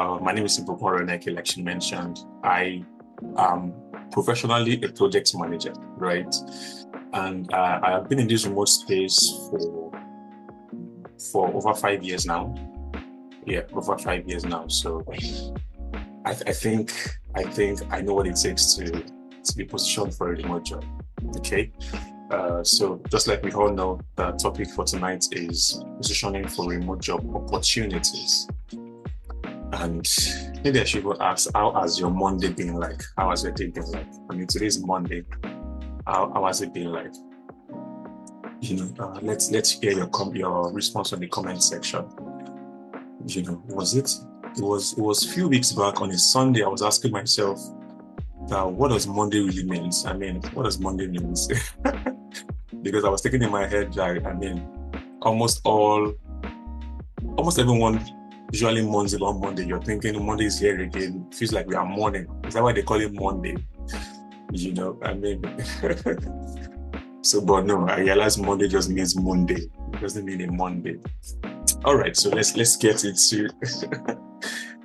My name is Ibukun, like you mentioned. I am professionally a project manager, right? And I have been in this remote space for over 5 years now. Yeah, over 5 years now. So I think I know what it takes to be positioned for a remote job. Okay. So just like we all know, the topic for tonight is positioning for remote job opportunities. And maybe I should go ask, how has your Monday been like? How has your day been like? I mean, today's Monday. How has it been like? Let's hear your response on the comment section. It was a few weeks back on a Sunday. I was asking myself, what does Monday really mean? I mean, what does Monday mean? Because I was thinking in my head, like, I mean, almost everyone usually mourns about Monday. You're thinking Monday is here again. It feels like we are mourning. Is that why they call it Monday? I mean, so, but no, I realized Monday just means Monday. It doesn't mean a Monday. All right, so let's get into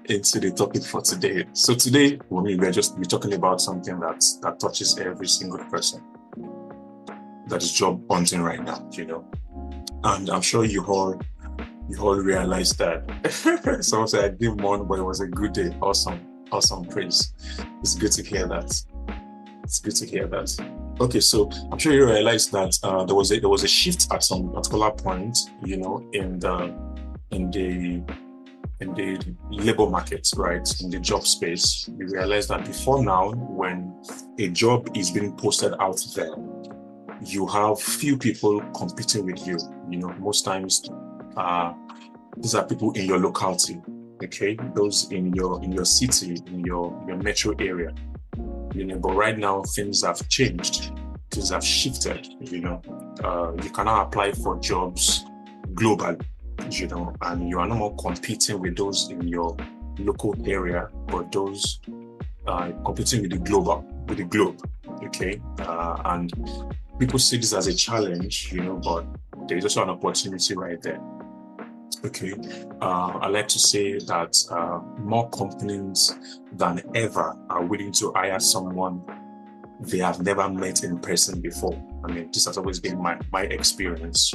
into the topic for today. So today, we're talking about something that touches every single person that is job hunting right now. And I'm sure you all realize that. Someone said I didn't mourn, but it was a good day. Awesome praise. It's good to hear that. Okay, so I'm sure you realize that there was a shift at some particular point, in the labor market, right? In the job space. We realize that before now, when a job is being posted out there, you have few people competing with you. Most times these are people in your locality, okay? Those in your city, in your metro area. But right now things have changed. Things have shifted. You cannot apply for jobs globally, and you are no more competing with those in your local area, but those competing with the globe. Okay, and people see this as a challenge, but there is also an opportunity right there. Okay, I like to say that more companies than ever are willing to hire someone they have never met in person before. I mean, this has always been my experience,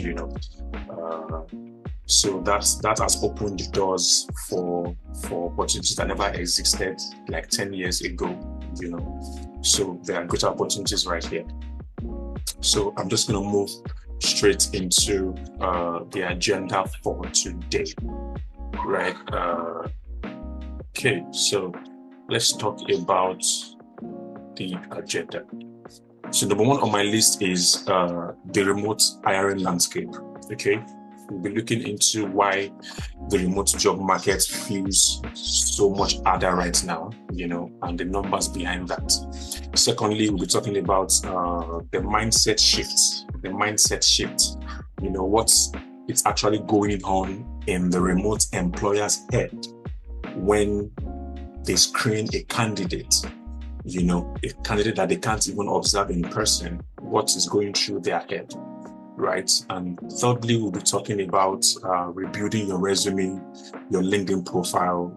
so that has opened the doors for opportunities that never existed like 10 years ago, So there are greater opportunities right here. So I'm just going to move straight into the agenda for today, right? Okay, so let's talk about the agenda. So number one on my list is the remote hiring landscape. Okay, we'll be looking into why the remote job market feels so much harder right now, and the numbers behind that. Secondly, we'll be talking about the mindset shift. What's actually going on in the remote employer's head when they screen a candidate, a candidate that they can't even observe in person, what is going through their head, right? And thirdly, we'll be talking about rebuilding your resume, your LinkedIn profile,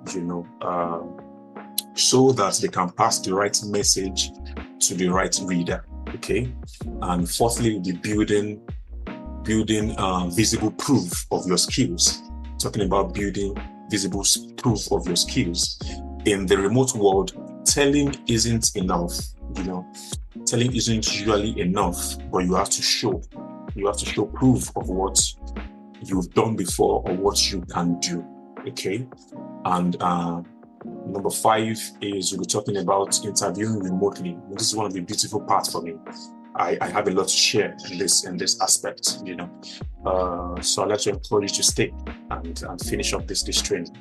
so that they can pass the right message to the right reader, okay? And fourthly, we'll be building visible proof of your skills. Talking about building visible proof of your skills. In the remote world, telling isn't enough, Telling isn't usually enough, but you have to show proof of what you've done before or what you can do, okay? And number 5 is we'll be talking about interviewing remotely. This is one of the beautiful parts for me. I have a lot to share in this aspect, so I'd like to encourage you to stay and finish up this training.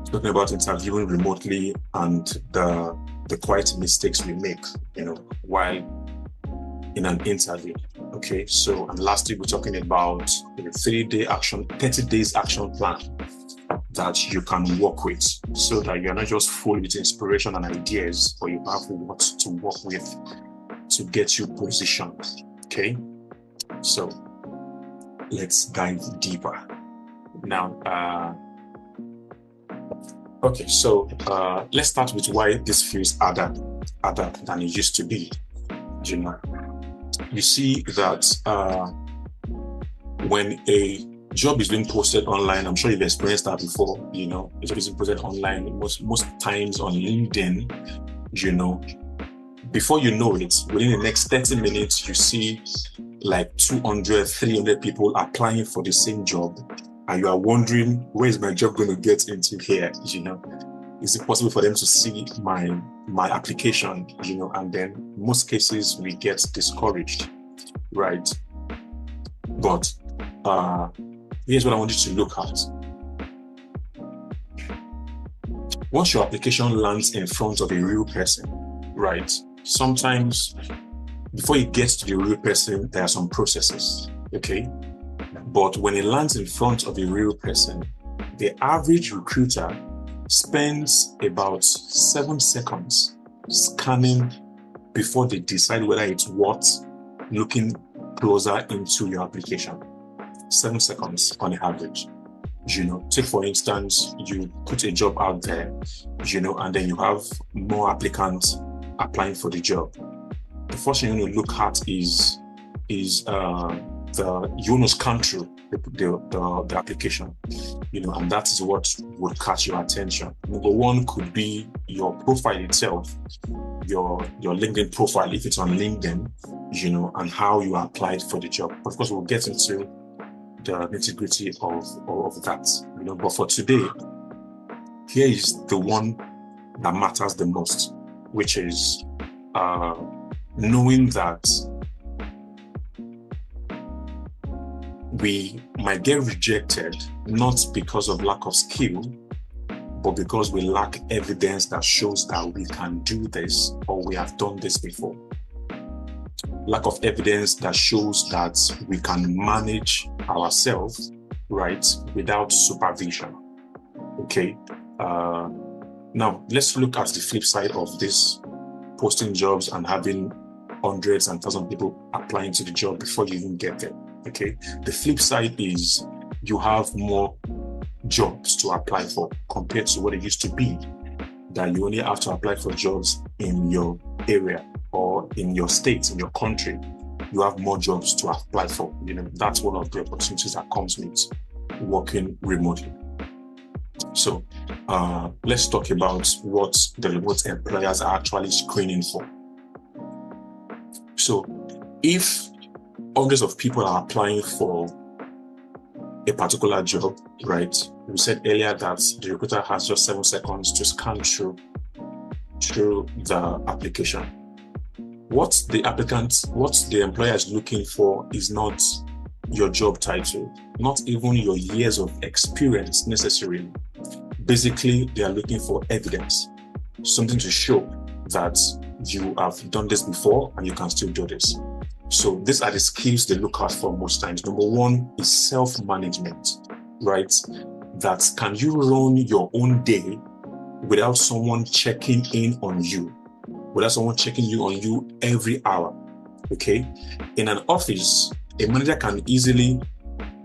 Talking about interviewing remotely and the quiet mistakes we make, while in an interview. Okay, so and lastly, we're talking about a 30 days action plan that you can work with, so that you're not just full with inspiration and ideas, but you have what to work with to get you positioned. Okay, so let's dive deeper. Now, Okay, so let's start with why this feels harder than it used to be. You know, you see that when a job is being posted online, I'm sure you've experienced that before. You know, a job is being posted online most times on LinkedIn. You know, before you know it, within the next 30 minutes, you see like 200, 300 people applying for the same job, and you are wondering, where is my job going to get into here? You know, is it possible for them to see my application? You know, and then in most cases we get discouraged, right? But here's what I want you to look at. Once your application lands in front of a real person, right? Sometimes before it gets to the real person, there are some processes, okay? But when it lands in front of a real person, the average recruiter spends about 7 seconds scanning before they decide whether it's worth looking closer into your application. 7 seconds on average. You know, take for instance, you put a job out there, you know, and then you have more applicants applying for the job. The first thing you want to look at is the you want to scan through the application, you know, and that is what would catch your attention. Number one could be your profile itself, your LinkedIn profile, if it's on LinkedIn, you know, and how you applied for the job. Of course, we'll get into the nitty-gritty of that, you know, but for today, here is the one that matters the most, which is knowing that we might get rejected not because of lack of skill, but because we lack evidence that shows that we can do this or we have done this before. Lack of evidence that shows that we can manage ourselves, right, without supervision. Okay. Now let's look at the flip side of this: posting jobs and having hundreds and thousands of people applying to the job before you even get there. Okay. The flip side is you have more jobs to apply for compared to what it used to be, that you only have to apply for jobs in your area or in your state, in your country. You have more jobs to apply for. You know, that's one of the opportunities that comes with working remotely. So let's talk about what the remote employers are actually screening for. So if hundreds of people are applying for a particular job, right? We said earlier that the recruiter has just 7 seconds to scan through the application. What the employer is looking for is not your job title, not even your years of experience necessarily. Basically, they are looking for evidence, something to show that you have done this before and you can still do this. So these are the skills they look out for most times. Number one is self-management, right? That can you run your own day without someone checking in on you, without someone checking you on you every hour, okay? In an office, a manager can easily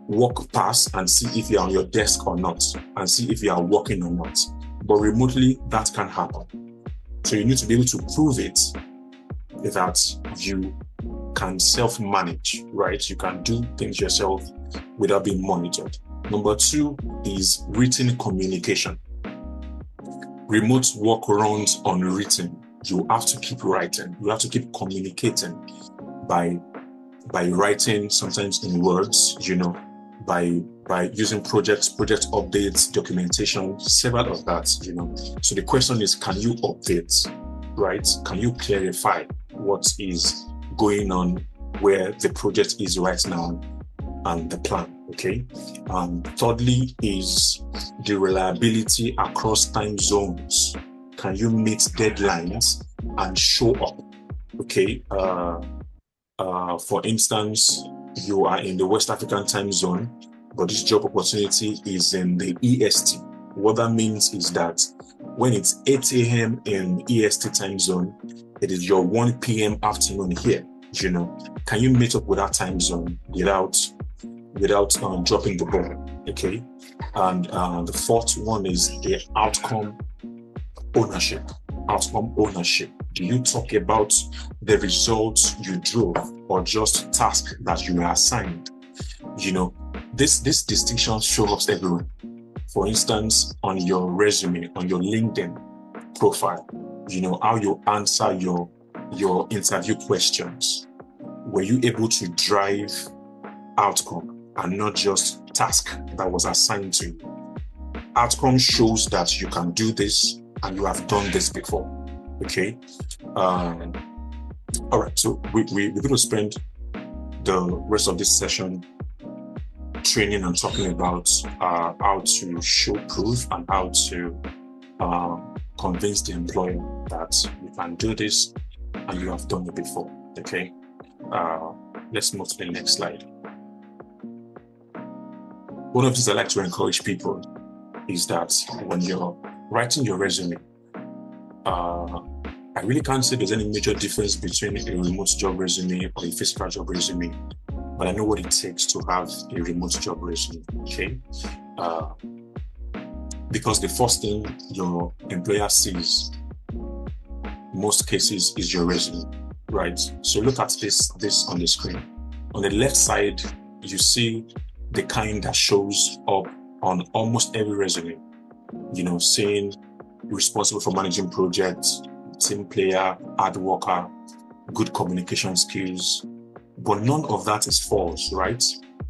walk past and see if you're on your desk or not, and see if you are working or not. But remotely, that can happen. So you need to be able to prove it that you can self-manage, right? You can do things yourself without being monitored. Number two is written communication. Remote work runs on written. You have to keep writing. You have to keep communicating by writing, sometimes in words, you know, by using project updates, documentation, several of that, you know. So the question is, can you update, right? Can you clarify what is going on, where the project is right now, and the plan, okay? Thirdly is the reliability across time zones. Can you meet deadlines and show up, okay? For instance, you are in the West African time zone, but this job opportunity is in the EST. What that means is that when it's 8 a.m. in EST time zone, it is your 1 p.m. afternoon here, you know. Can you meet up with that time zone without dropping the ball? Okay, and the fourth one is the outcome ownership. Outcome ownership. Do you talk about the results you drove or just tasks that you were assigned? You know, this distinction shows up everywhere. For instance, on your resume, on your LinkedIn profile, how you answer your interview questions. Were you able to drive outcome and not just task that was assigned to you? Outcome shows that you can do this and you have done this before. Okay. All right. So we're going to spend the rest of this session training and talking about how to show proof and how to convince the employer that you can do this and you have done it before. Okay. Let's move to the next slide. One of the things I like to encourage people is that when you're writing your resume, I really can't say there's any major difference between a remote job resume or a physical job resume, but I know what it takes to have a remote job resume, okay? Because the first thing your employer sees, most cases, is your resume, right? So look at this on the screen. On the left side, you see the kind that shows up on almost every resume, saying responsible for managing projects, team player, hard worker, good communication skills. But none of that is false, right?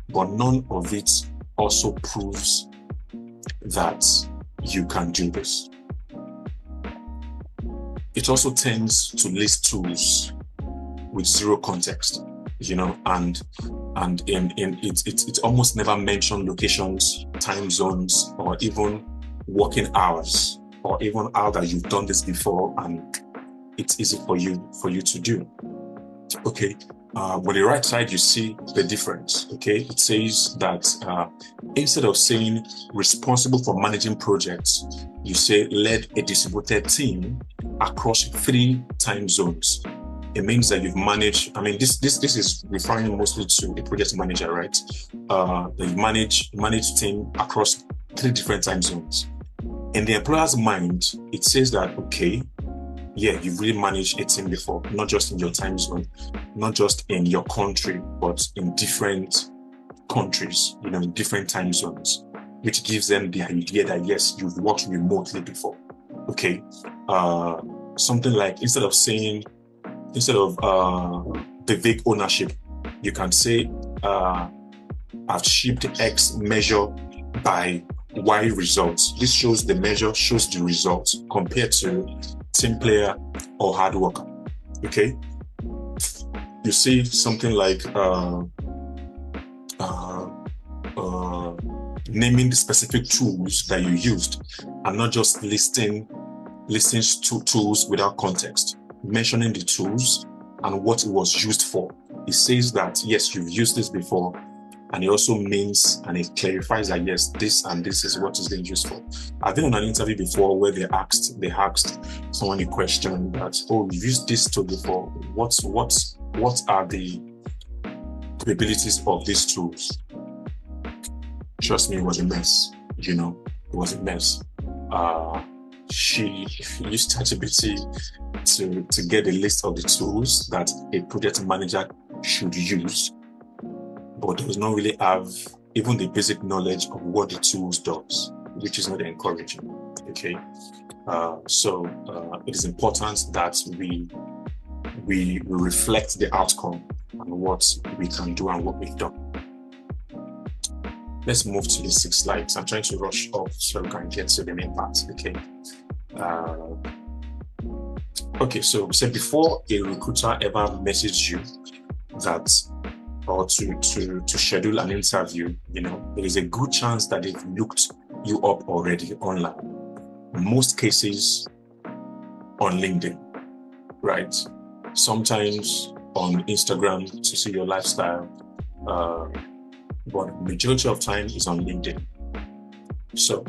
But none of it also proves that you can do this. It also tends to list tools with zero context, and it almost never mentions locations, time zones, or even working hours, or even how that you've done this before and it's easy for you to do. Okay. On the right side, you see the difference. Okay. It says that instead of saying responsible for managing projects, you say led a distributed team across 3 time zones. It means that you've managed, this is referring mostly to a project manager, right? That you manage team across 3 different time zones. In the employer's mind, it says that, okay, yeah, you've really managed a team before, not just in your time zone, not just in your country, but in different countries, in different time zones, which gives them the idea that, yes, you've worked remotely before. Okay. Something like, instead of the vague ownership, you can say, I've shipped X measure by Y results. This shows the measure, shows the results compared to team player or hard worker. Okay. You see something like naming the specific tools that you used and not just listing tools without context, mentioning the tools and what it was used for. It says that, yes, you've used this before, and it also means, and it clarifies that, yes, this and this is what is being used for. I've been on an interview before where they asked someone a question that, oh, you've used this tool before. What are the capabilities of these tools? Trust me, it was a mess. It was a mess. She used ChatGPT to get a list of the tools that a project manager should use, but does not really have even the basic knowledge of what the tools does, which is not encouraging. Okay, so it is important that we reflect the outcome and what we can do and what we've done. Let's move to the 6 slides. I'm trying to rush up so we can get to the main part. Okay. Okay, so we said before a recruiter ever messages you that, or to schedule an interview, there is a good chance that they've looked you up already online. In most cases on LinkedIn, right? Sometimes on Instagram to see your lifestyle, but the majority of time is on LinkedIn. So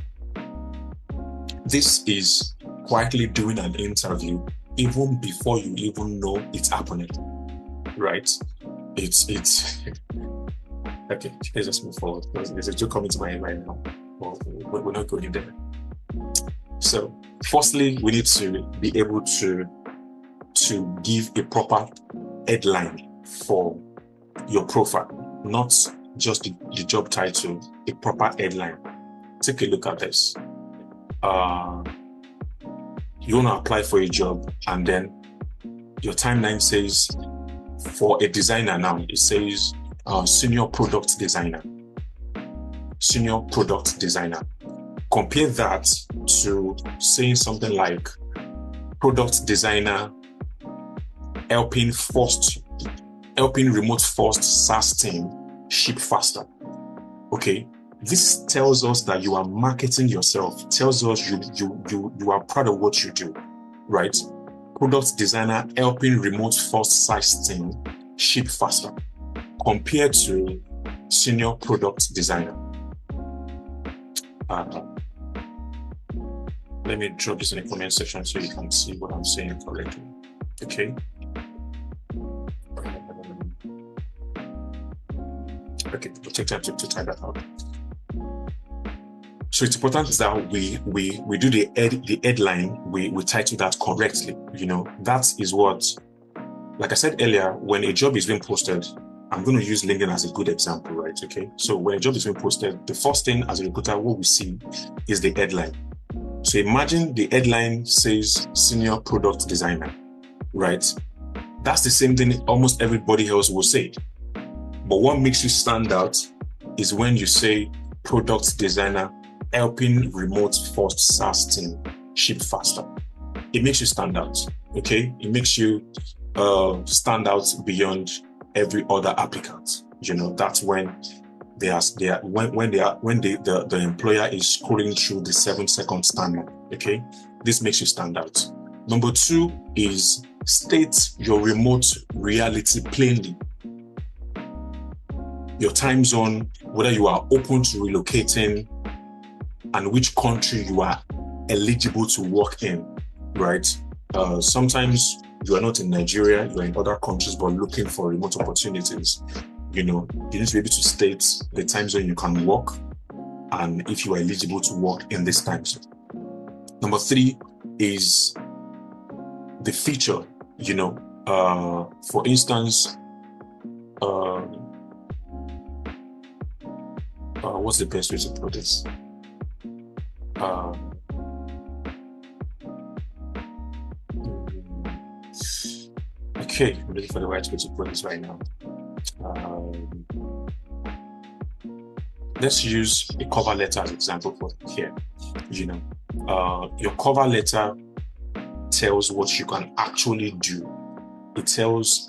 this is quietly doing an interview even before you even know it's happening, right? It's Okay, let's just move forward. There's a joke coming to my head right now. Well, we're not going there. So, firstly, we need to be able to give a proper headline for your profile, not just the job title, a proper headline. Take a look at this. You want to apply for a job, and then your timeline says, for a designer now, it says senior product designer. Senior product designer. Compare that to saying something like product designer helping remote first SaaS team ship faster. Okay, this tells us that you are marketing yourself. Tells us you are proud of what you do, right? Product designer helping remote first SaaS team ship faster, compared to senior product designer. Let me drop this in the comment section so you can see what I'm saying correctly. Okay. Okay, we'll take time to type that out. So it's important that we do the headline, we title that correctly. You know, that is what, like I said earlier, when a job is being posted, I'm going to use LinkedIn as a good example, right? Okay. So when a job is being posted, the first thing as a recruiter, what we see is the headline. So imagine the headline says senior product designer, right? That's the same thing almost everybody else will say. But what makes you stand out is when you say product designer helping remote first SaaS team ship faster. It makes you stand out, okay? It makes you stand out beyond every other applicant. You know, that's when the employer is scrolling through the 7-second timeline. Okay, this makes you stand out. Number 2 is state your remote reality plainly. Your time zone, whether you are open to relocating, and which country you are eligible to work in, right? Sometimes you are not in Nigeria, you are in other countries, but looking for remote opportunities. You know, you need to be able to state the time zone you can work and if you are eligible to work in this time zone. Number 3 is the feature, you know, for instance, what's the best way to put this? Okay, I'm looking for the right way to put this right now. Let's use a cover letter as an example for here. You know, your cover letter tells what you can actually do. It shows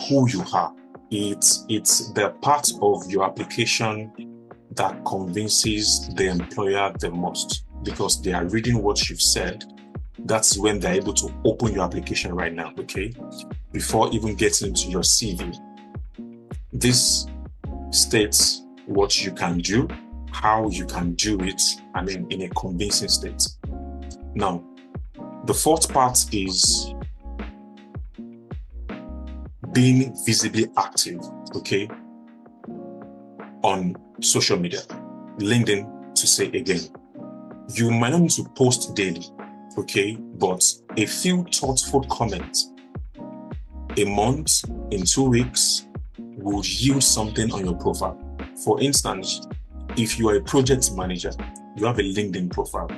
who you are. It's the part of your application that convinces the employer the most, because they are reading what you've said. That's when they're able to open your application right now, okay? Before even getting to your CV. This states what you can do, how you can do it, and in a convincing state. Now, the 4th part is being visibly active, okay, on social media. LinkedIn, to say again, you might not need to post daily, okay, but a few thoughtful comments a month, in 2 weeks, will yield something on your profile. For instance, if you are a project manager, you have a LinkedIn profile.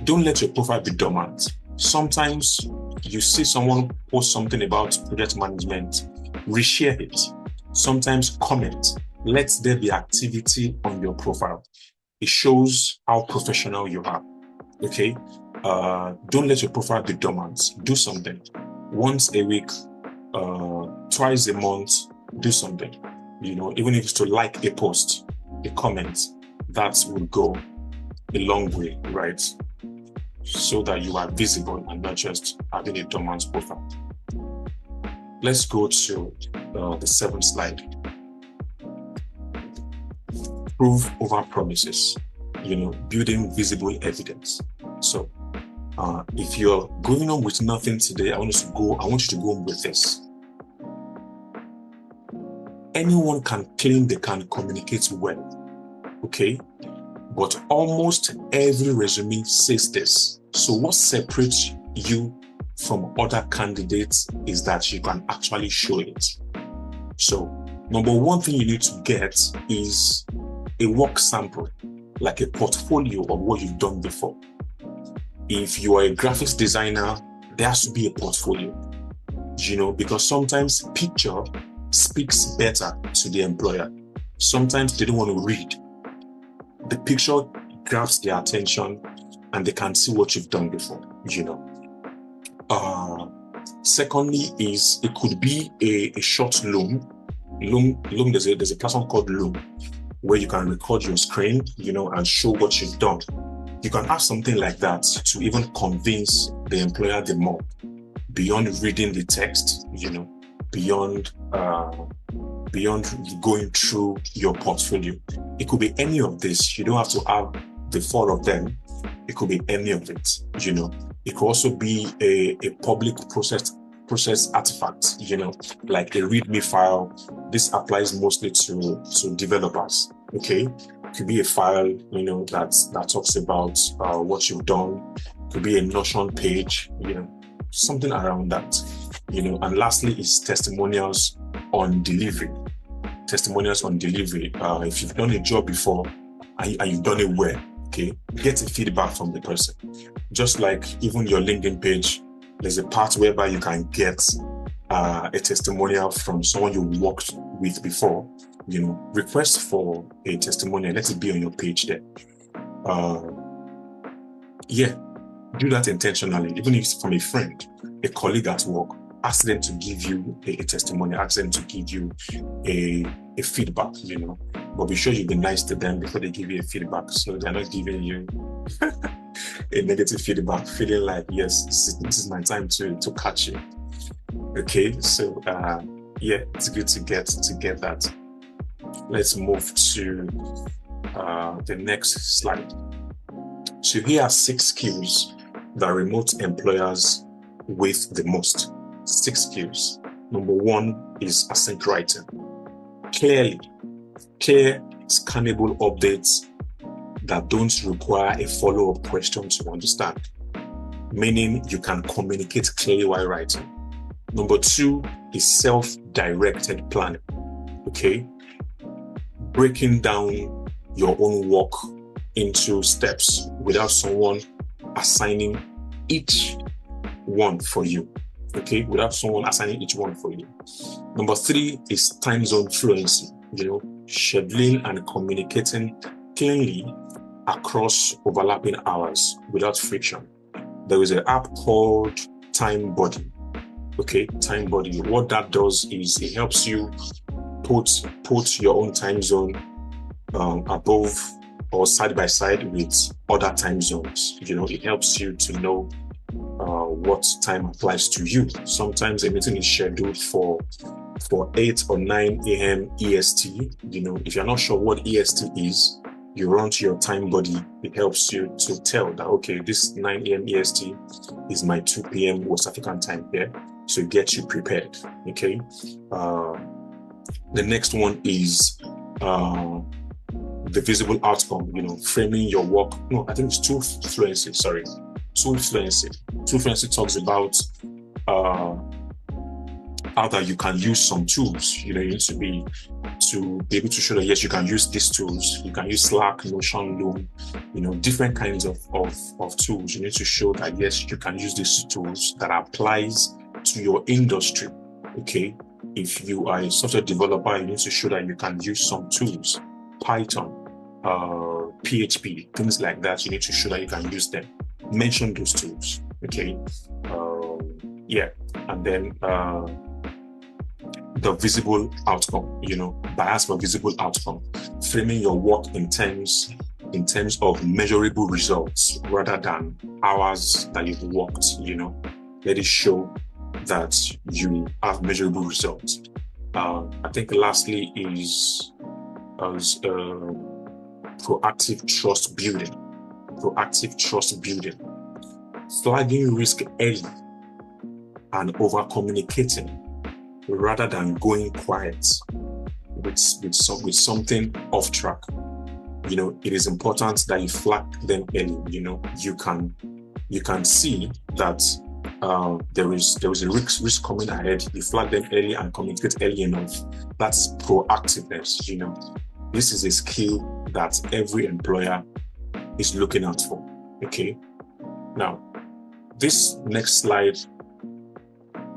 Don't let your profile be dormant. Sometimes you see someone post something about project management, reshare it. Sometimes comment. Let there be activity on your profile. It shows how professional you are. Okay? Don't let your profile be dormant. Do something. Once a week, twice a month, do something. You know, even if it's to like a post, a comment, that will go a long way, right? So that you are visible and not just having a dormant profile. Let's go to the 7th slide. Prove over promises, you know, building visible evidence. So if you're going on with nothing today, I want you to go on with this. anyone can claim they can communicate well, okay? But almost every resume says this. So what separates you from other candidates is that you can actually show it. So number one thing you need to get is a work sample, like a portfolio of what you've done before. If you are a graphics designer, there has to be a portfolio, because sometimes picture speaks better to the employer. Sometimes they don't want to read. The picture grabs their attention and they can see what you've done before, Secondly is it could be a short Loom. There's a platform called Loom where you can record your screen, and show what you've done. You can have something like that to even convince the employer the more, beyond reading the text, beyond going through your portfolio. It could be any of this. You don't have to have the 4 of them. It could be any of it, It could also be a public process artifact, like a README file. This applies mostly to developers, okay? It could be a file, that talks about what you've done. It could be a Notion page, something around that, And lastly is testimonials on delivery. If you've done a job before and you've done it well, okay, get a feedback from the person. Just like even your LinkedIn page, there's a part whereby you can get a testimonial from someone you worked with before. Request for a testimonial. Let it be on your page there. Do that intentionally. Even if it's from a friend, a colleague at work, ask them to give you a testimonial. Ask them to give you a feedback. But be sure you be nice to them before they give you a feedback, so they're not giving you a negative feedback, feeling like, yes, this is my time to catch you. Okay, so it's good to get that. Let's move to the next slide. So here are 6 skills that remote employers with the most. 6 skills. Number 1 is async writing. Clear, scannable updates that don't require a follow-up question to understand, meaning you can communicate clearly while writing. Number 2 is self-directed planning. Okay, breaking down your own work into steps without someone assigning each one for you. Okay, without someone assigning each one for you. Number 3 is time zone fluency. Scheduling and communicating cleanly across overlapping hours without friction. There is an app called Time Body. Okay, Time Body. What that does is it helps you put your own time zone above or side by side with other time zones. It helps you to know what time applies to you. Sometimes a meeting is scheduled for 8 or 9 a.m. EST. If you're not sure what EST is, you run to your Time Body. It helps you to tell that, okay, this 9 a.m. EST is my 2 p.m. West African time here. So it gets you prepared. Okay. The next one is the visible outcome, framing your work. No, I think it's tool fluency. Sorry. Tool fluency. Tool fluency talks about how that you can use some tools. You need to be able to show that, yes, you can use these tools. You can use Slack, Notion, Loom, different kinds of tools. You need to show that, yes, you can use these tools that applies to your industry. Okay. If you are a software developer, you need to show that you can use some tools, Python, PHP, things like that. You need to show that you can use them. Mention those tools. Okay. And then the visible outcome, bias for visible outcome, framing your work in terms of measurable results rather than hours that you've worked. Let it show that you have measurable results. I think lastly is proactive trust building. Flagging risk early and over communicating rather than going quiet. with something off track, it is important that you flag them early. You can see that there is a risk coming ahead. You flag them early and communicate early enough. That's proactiveness. This is a skill that every employer is looking out for. Okay. Now, this next slide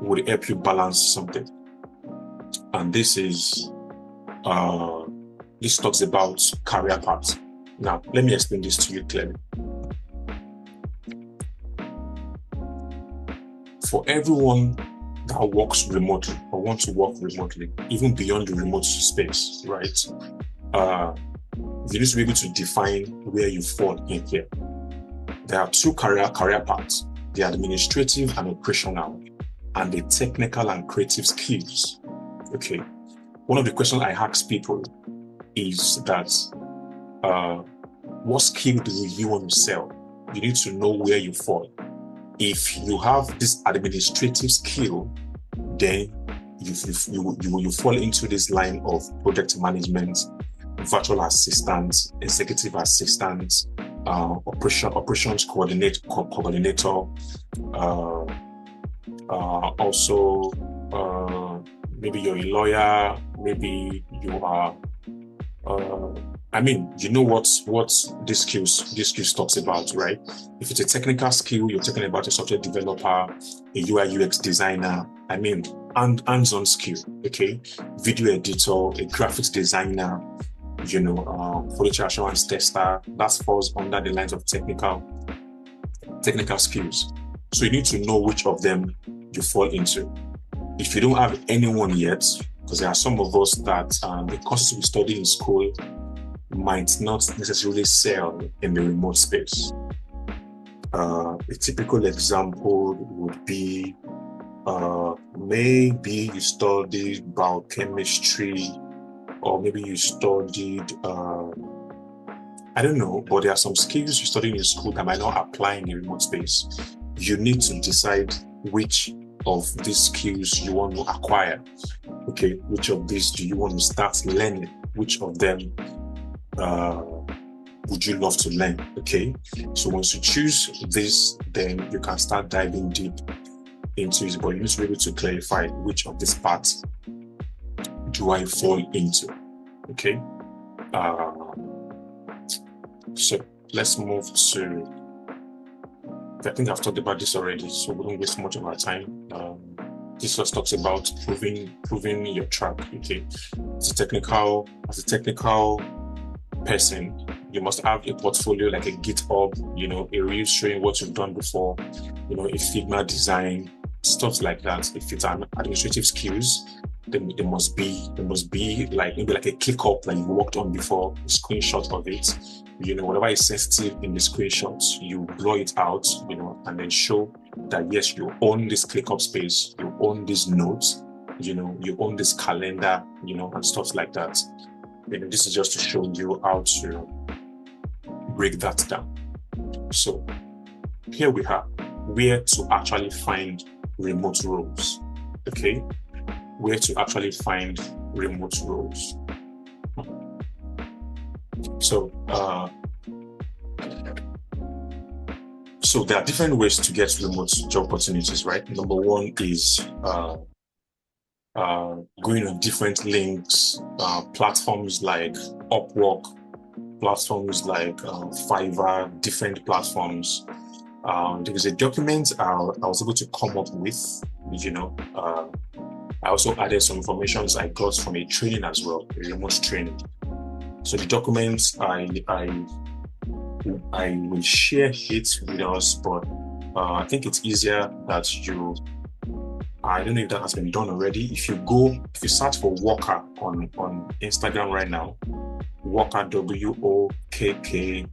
would help you balance something, and this talks about career paths. Now, let me explain this to you clearly. For everyone that works remotely or wants to work remotely, even beyond the remote space, right? You need to be able to define where you fall in here. There are two career paths: the administrative and operational, and the technical and creative skills. Okay. One of the questions I ask people is that what skill do you want to sell? You need to know where you fall. If you have this administrative skill, then you fall into this line of project management, virtual assistant, executive assistant, operations coordinator, also maybe you're a lawyer, maybe you are what this skills talks about, right? If it's a technical skill, you're talking about a software developer, a UI UX designer, hands-on skill, okay? Video editor, a graphics designer, quality assurance tester. That falls under the lines of technical skills. So you need to know which of them you fall into. If you don't have anyone yet, because there are some of us that the courses we study in school might not necessarily sell in the remote space. A typical example would be maybe you studied biochemistry, or maybe you studied I don't know, but there are some skills you study in school that might not apply in the remote space. You need to decide which of these skills you want to acquire. Okay, which of these do you want to start learning? Which of them would you love to learn? Okay, so once you choose this, then you can start diving deep into it, but you need to be able to clarify which of these parts do I fall into. Okay, so let's move to, I think I've talked about this already, so we don't waste much of our time. This just talks about proving your track. Okay, as a technical person, you must have a portfolio like a GitHub, a reel showing what you've done before, a Figma design, stuff like that. If it's an administrative skills, then there must be like maybe like a ClickUp that you've worked on before, a screenshot of it. Whatever is sensitive in the screenshots, you blur it out, and then show that yes, you own this ClickUp space, you own these notes, you own this calendar, and stuff like that. This is just to show you how to break that down. So here we have where to actually find remote roles. Okay, where to actually find remote roles. So there are different ways to get remote job opportunities, right? Number one is going on different links, platforms like Upwork, platforms like Fiverr, different platforms. There is a document I was able to come up with, I also added some information I got from a training as well, a remote training. So the documents, I will share it with us, but I think it's easier that I don't know if that has been done already. If you search for Walker on Instagram right now, Walker, WOKKAH,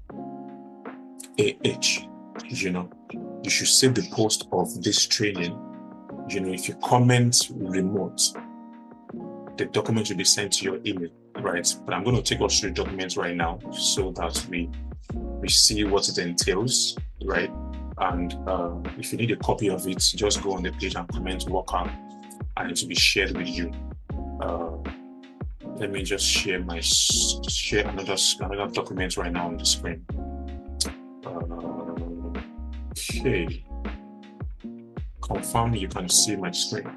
you should save the post of this training. If you comment remote, the document will be sent to your email, right? But I'm going to take us through the documents right now so that we see what it entails, right? And if you need a copy of it, just go on the page and comment Walker, and it will be shared with you. Let me just share another document right now on the screen. Okay. Confirm you can see my screen.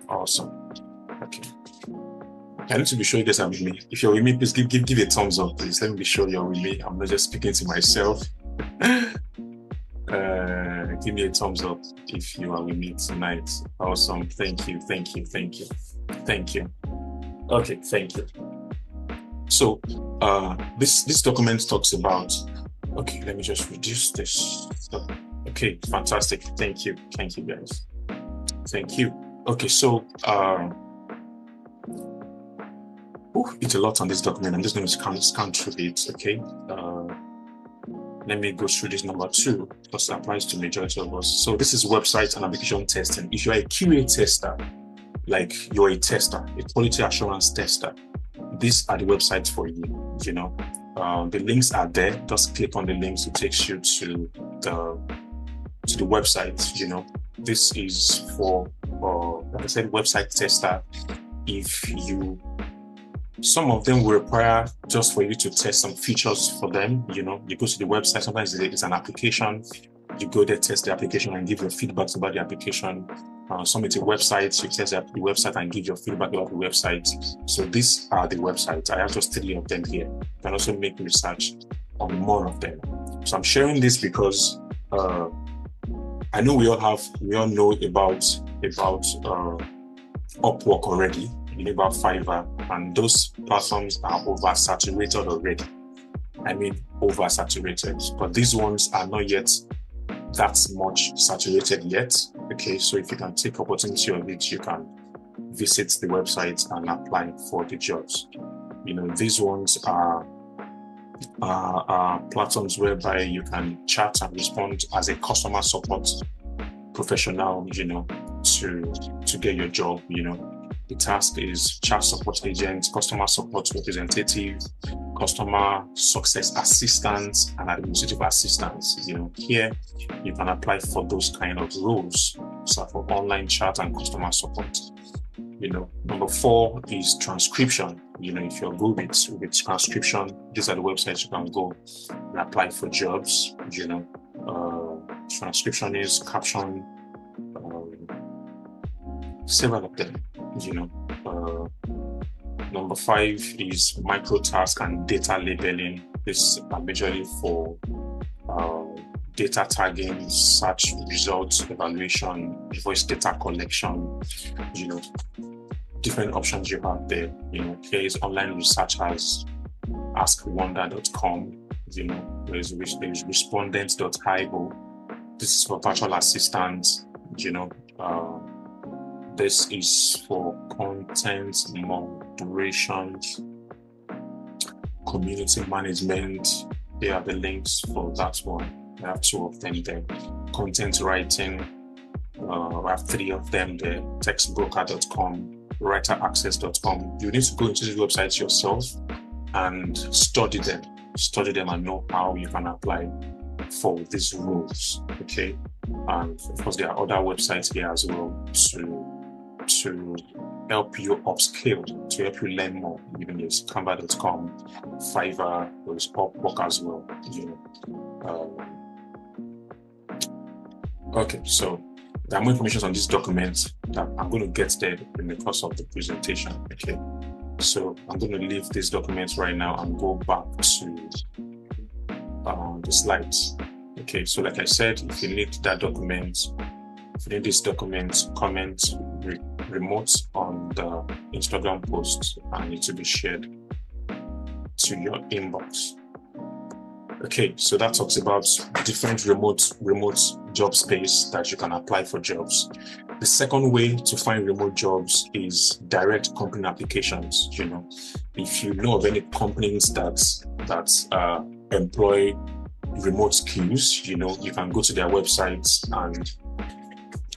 Awesome. Okay. I need to be sure you guys are with me. If you're with me, please give a thumbs up, please. Let me be sure you're with me. I'm not just speaking to myself. Give me a thumbs up if you are with me tonight. Awesome. Thank you. Okay, thank you. So this document talks about, okay, let me just reduce this. Okay, fantastic. Thank you guys. Thank you. Okay, so it's a lot on this document. I'm just going to scan through it. Okay, let me go through this number 2 because it applies to majority of us. So this is website and application testing. If you're a QA tester, like you're a tester, a quality assurance tester, these are the websites for you. You know, the links are there. Just click on the links; it takes you to the website. You know, this is for, like I said, website tester. Some of them will require just for you to test some features for them. You know, you go to the website. Sometimes it's an application. You go there, test the application, and give your feedbacks about the application. Some it's a website. You test the website and give your feedback about the website. So these are the websites. I have just 3 of them here. You can also make research on more of them. So I'm sharing this because I know we all know about Upwork already. You know about Fiverr, and those platforms are oversaturated already. I mean, oversaturated. But these ones are not yet that much saturated yet. Okay, so if you can take opportunity of it, you can visit the website and apply for the jobs. You know, these ones are platforms whereby you can chat and respond as a customer support professional, you know, to get your job. You know, the task is chat support agent, customer support representative, customer success assistant, and administrative assistant. You know, here you can apply for those kind of roles. So for online chat and customer support. You know, number 4 is transcription. You know, if you're good with transcription, these are the websites you can go and apply for jobs. You know, transcription is caption, several of them. You know, number 5 is micro task and data labeling. This are majorly for data tagging, search results evaluation, voice data collection. You know, different options you have there. You know, here is online research as askwonder.com. You know, there's respondent.io. This is for virtual assistants. You know, this is for content moderation, community management. There are the links for that one. I have 2 of them there. Content writing, I have 3 of them there. Textbroker.com, writeraccess.com. You need to go into these websites yourself and study them and know how you can apply for these roles. Okay, and of course there are other websites here as well to help you upskill, to help you learn more. Even there's canva.com, Fiverr, there's Upwork as well. You know. Okay, so there are more information on this document that I'm going to get there in the course of the presentation. Okay, so I'm going to leave this document right now and go back to the slides. Okay, so like I said, if you need that document, if you need this document, comment remote on the Instagram post and it will be shared to your inbox. Okay, so that talks about different remote job space that you can apply for jobs. The second way to find remote jobs is direct company applications. You know, if you know of any companies that employ remote skills, you know, you can go to their websites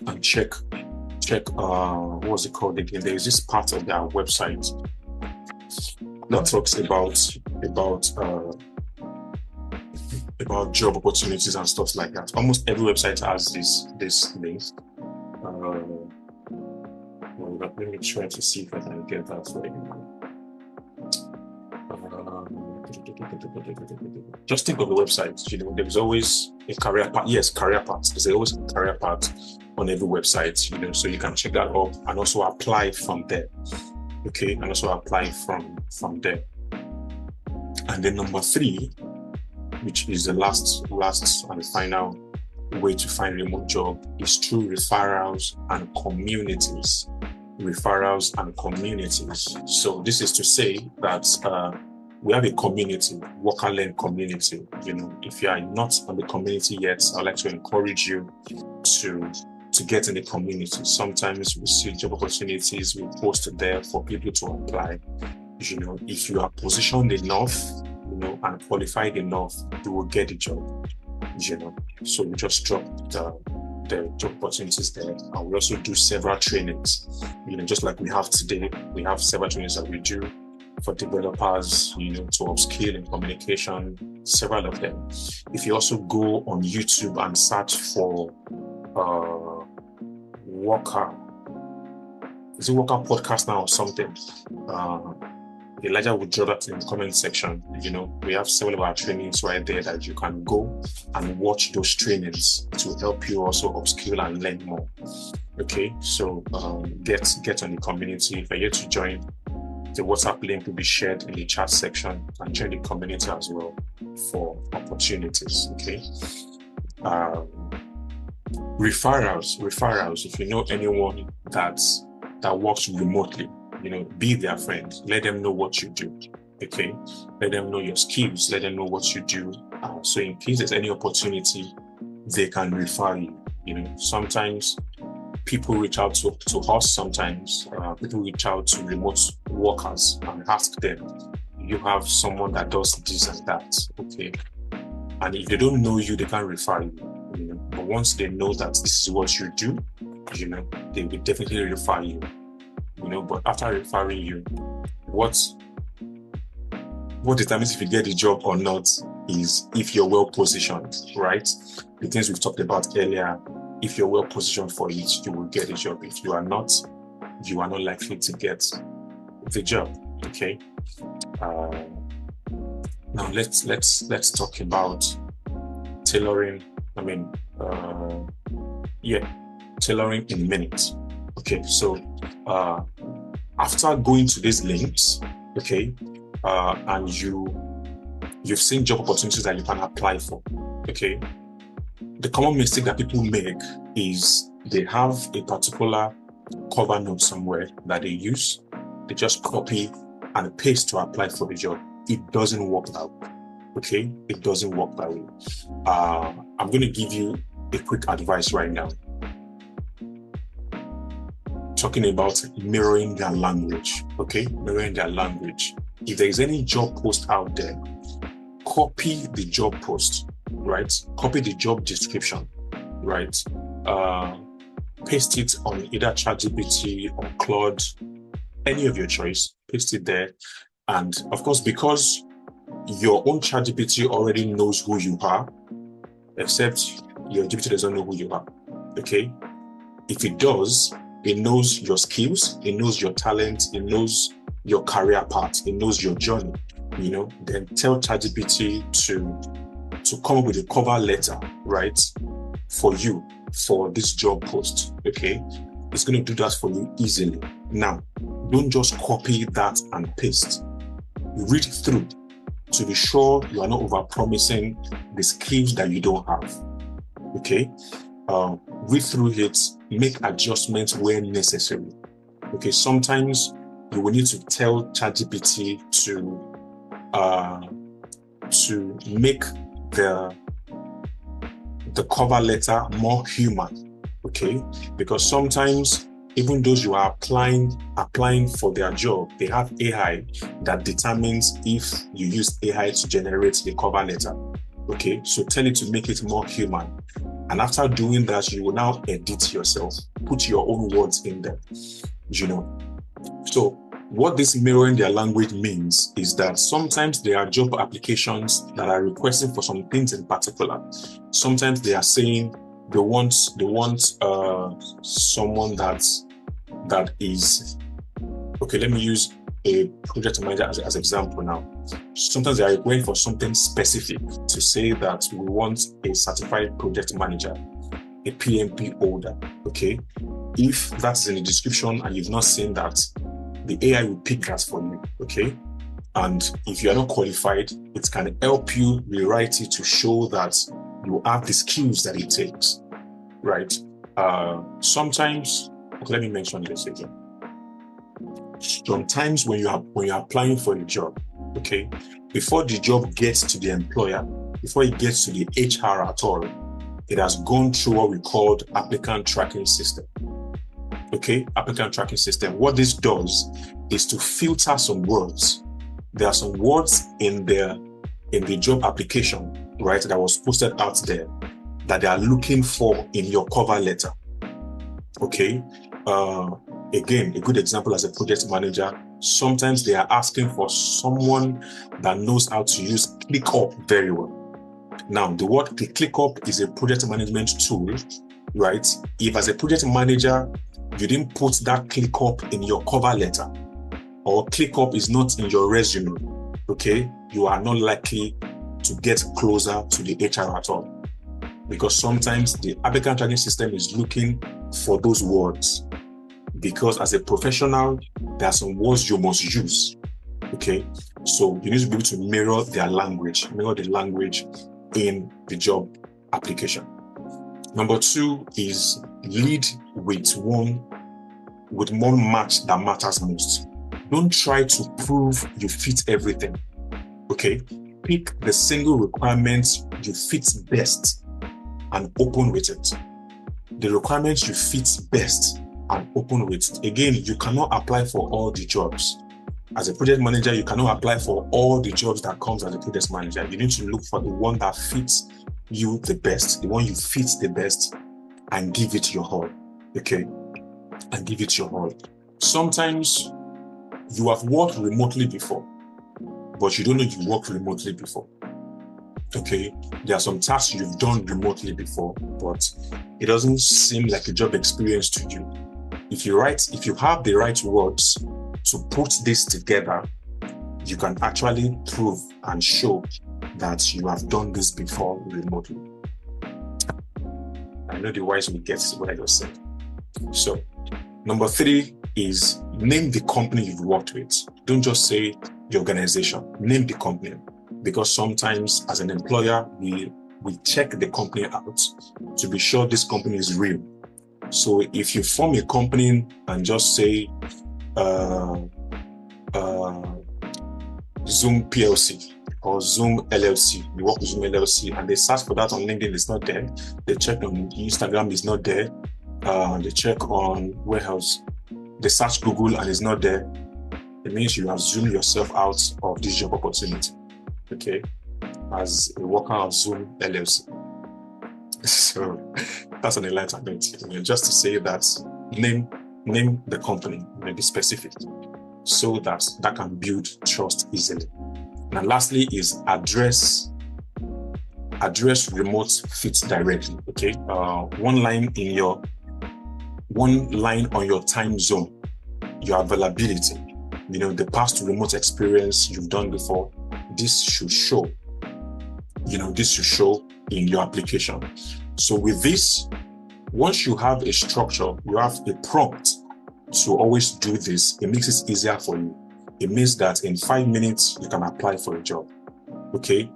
and check what's it called again? There is this part of their website that talks about job opportunities and stuff like that. Almost every website has this link. Let me try to see if I can get that for you. Just think of the website. There's always a career path. Yes, career path. There's always a career path on every website. So you can check that up and also apply from there. Okay, and also apply from there. And then number 3, which is the last and final way to find a remote job, is through referrals and communities. Referrals and communities. So this is to say that we have a community, Worker Learn community. If you are not on the community yet, I'd like to encourage you to get in the community. Sometimes we see job opportunities, we post there for people to apply. If you are positioned enough, and qualified enough, you will get the job. So we just drop the job opportunities there, and we also do several trainings. Just like we have today, we have several trainings that we do for developers, to upskill in communication, several of them. If you also go on YouTube and search for Worker podcast now or something, Elijah will draw that in the comment section. We have several of our trainings right there that you can go and watch those trainings to help you also upskill and learn more. Okay, so get on the community. If you're yet to join, the WhatsApp link will be shared in the chat section, and join the community as well for opportunities. Okay. Referrals. If you know anyone that works remotely, be their friend. Let them know what you do. Okay. Let them know your skills. Let them know what you do. So in case there's any opportunity, they can refer you. Sometimes people reach out to us. Sometimes people reach out to remote workers and ask them, you have someone that does this and that. Okay. And if they don't know you, they can refer you. But once they know that this is what you do, they will definitely refer you. But after referring you, what determines if you get the job or not is if you're well positioned, right? The things we've talked about earlier. If you're well positioned for it, you will get a job. If you are not likely to get the job. Okay. Now let's talk about tailoring. Tailoring in minutes. Okay. So after going to these links, okay, and you've seen job opportunities that you can apply for, okay. The common mistake that people make is they have a particular cover note somewhere that they use. They just copy and paste to apply for the job. It doesn't work that way. Okay? It doesn't work that way. I'm going to give you a quick advice right now. Talking about mirroring their language. Okay? Mirroring their language. If there is any job post out there, copy the job post. Right? Copy the job description, right? Paste it on either ChatGPT or Claude, any of your choice. Paste it there. And of course, because your own ChatGPT already knows who you are, except your GPT doesn't know who you are. Okay? If it does, it knows your skills, it knows your talent, it knows your career path, it knows your journey. Then tell ChatGPT to come up with a cover letter, right, for you for this job post. Okay, it's going to do that for you easily. Now, don't just copy that and paste. Read through to be sure you are not over-promising the skills that you don't have. Okay, read through it, make adjustments where necessary. Okay, sometimes you will need to tell ChatGPT to make the cover letter more human, okay? Because sometimes even those you are applying for their job, they have AI that determines if you use AI to generate the cover letter, okay? So tell it to make it more human. And after doing that, you will now edit yourself, put your own words in there, So what this mirroring their language means is that sometimes there are job applications that are requesting for some things in particular. Sometimes they are saying they want someone that that is, okay, let me use a project manager as an example now. Sometimes they are going for something specific to say that we want a certified project manager, a PMP holder, okay? If that's in the description and you've not seen that, the AI will pick that for you, okay? And if you are not qualified, it can help you rewrite it to show that you have the skills that it takes, right? Sometimes, okay, let me mention this again. Sometimes when you're applying for a job, okay, before the job gets to the employer, before it gets to the HR at all, it has gone through what we call applicant tracking system. Okay, applicant tracking system. What this does is to filter some words. There are some words in the job application, right, that was posted out there that they are looking for in your cover letter. Okay. Again, a good example as a project manager, sometimes they are asking for someone that knows how to use ClickUp very well. Now, the word ClickUp is a project management tool, right? If as a project manager, you didn't put that ClickUp in your cover letter, or ClickUp is not in your resume, okay, you are not likely to get closer to the HR at all. Because sometimes the applicant tracking system is looking for those words. Because as a professional, there are some words you must use, okay? So you need to be able to mirror their language, mirror the language in the job application. Number 2 is lead with one match that matters most. Don't try to prove you fit everything, okay? Pick the single requirements you fit best and open with it. The requirements you fit best and open with it. Again, you cannot apply for all the jobs. As a project manager, you cannot apply for all the jobs that comes as a project manager. You need to look for the one that fits you the best, the one you fit the best, and give it your all, okay? And give it your all. Sometimes you have worked remotely before, but you don't know you worked remotely before, okay? There are some tasks you've done remotely before, but it doesn't seem like a job experience to you. If you have the right words to put this together, you can actually prove and show that you have done this before remotely. I know the wise will get what I just said. So, number 3 is name the company you've worked with. Don't just say the organization, name the company. Because sometimes as an employer, we check the company out to be sure this company is real. So if you form a company and just say Zoom PLC or Zoom LLC, you work with Zoom LLC, and they search for that on LinkedIn, it's not there. They check on Instagram, it's not there. They check on where else? They search Google and it's not there. It means you have zoomed yourself out of this job opportunity, okay, as a worker of Zoom LLC. So that's an enlightenment, just to say that name the company, maybe specific, so that can build trust easily. And lastly is address remote fits directly, okay? One line on your time zone, your availability, the past remote experience you've done before. This should show in your application. So with this, once you have a structure, you have a prompt to always do this, it makes it easier for you. It means that in 5 minutes, you can apply for a job, okay?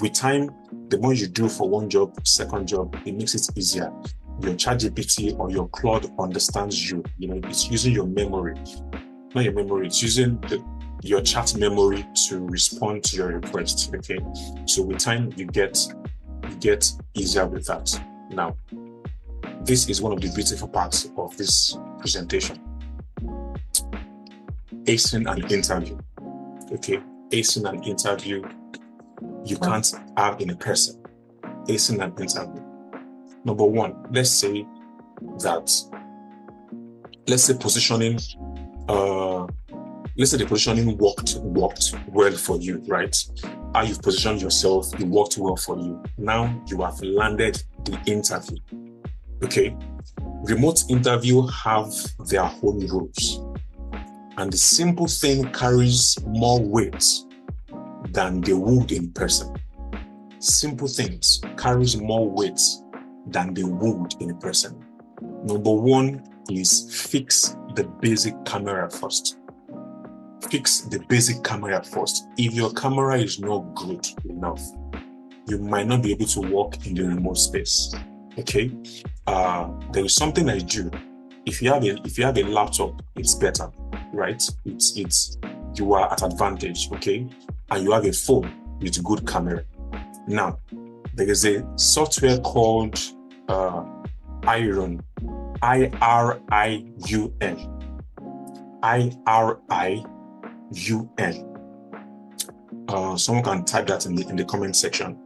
With time, the more you do for one job, second job, it makes it easier. Your ChatGPT or your Claude understands you. It's using your memory. Not your memory, it's using your chat memory to respond to your request, okay? So with time, you get easier with that. Now, this is one of the beautiful parts of this presentation. Acing an interview, okay? Acing an interview, you can't have in a person. Acing an interview. Number 1, let's say positioning, let's say the positioning worked well for you, right? How you've positioned yourself, it worked well for you. Now you have landed the interview, okay? remote interview have their own rules, and the simple thing carries more weight than they would in person. Simple things carries more weight than they would in person. Number one is fix the basic camera first. Fix the basic camera first. If your camera is not good enough, you might not be able to work in the remote space. Okay, there is something I do. If you have a laptop, it's better, right? It's you are at advantage, okay? And you have a phone with good camera. Now, there is a software called Iron, IRIUN, IRIUN. Someone can type that in the comment section.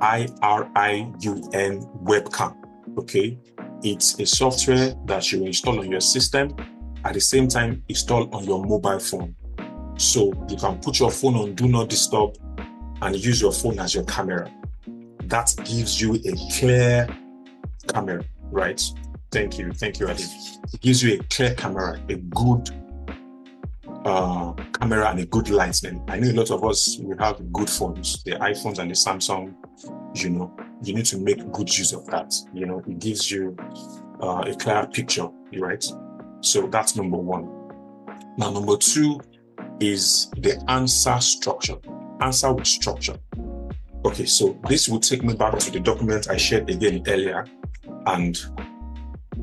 IRIUN webcam. Okay, it's a software that you install on your system, at the same time install on your mobile phone. So you can put your phone on do not disturb and use your phone as your camera. That gives you a clear camera, right? Thank you, Adi. It gives you a clear camera, a good camera and a good lighting. I know a lot of us, we have good phones, the iPhones and the Samsung, you need to make good use of that. It gives you a clear picture, right? So that's number one. Now, number two is the answer structure. Answer with structure. Okay, so this will take me back to the document I shared again earlier, and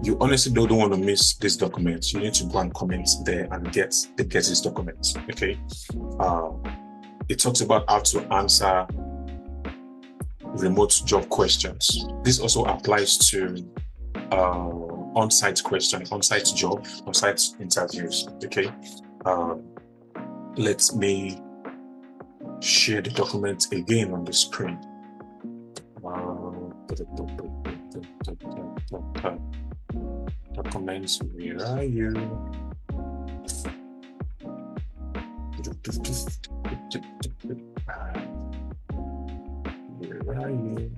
you honestly don't want to miss this document. You need to go and comment there and get this document. Okay, it talks about how to answer remote job questions. This also applies to on-site questions, on-site job, on-site interviews. Okay, let me share the document again on the screen. Documents, where are you? Where are you?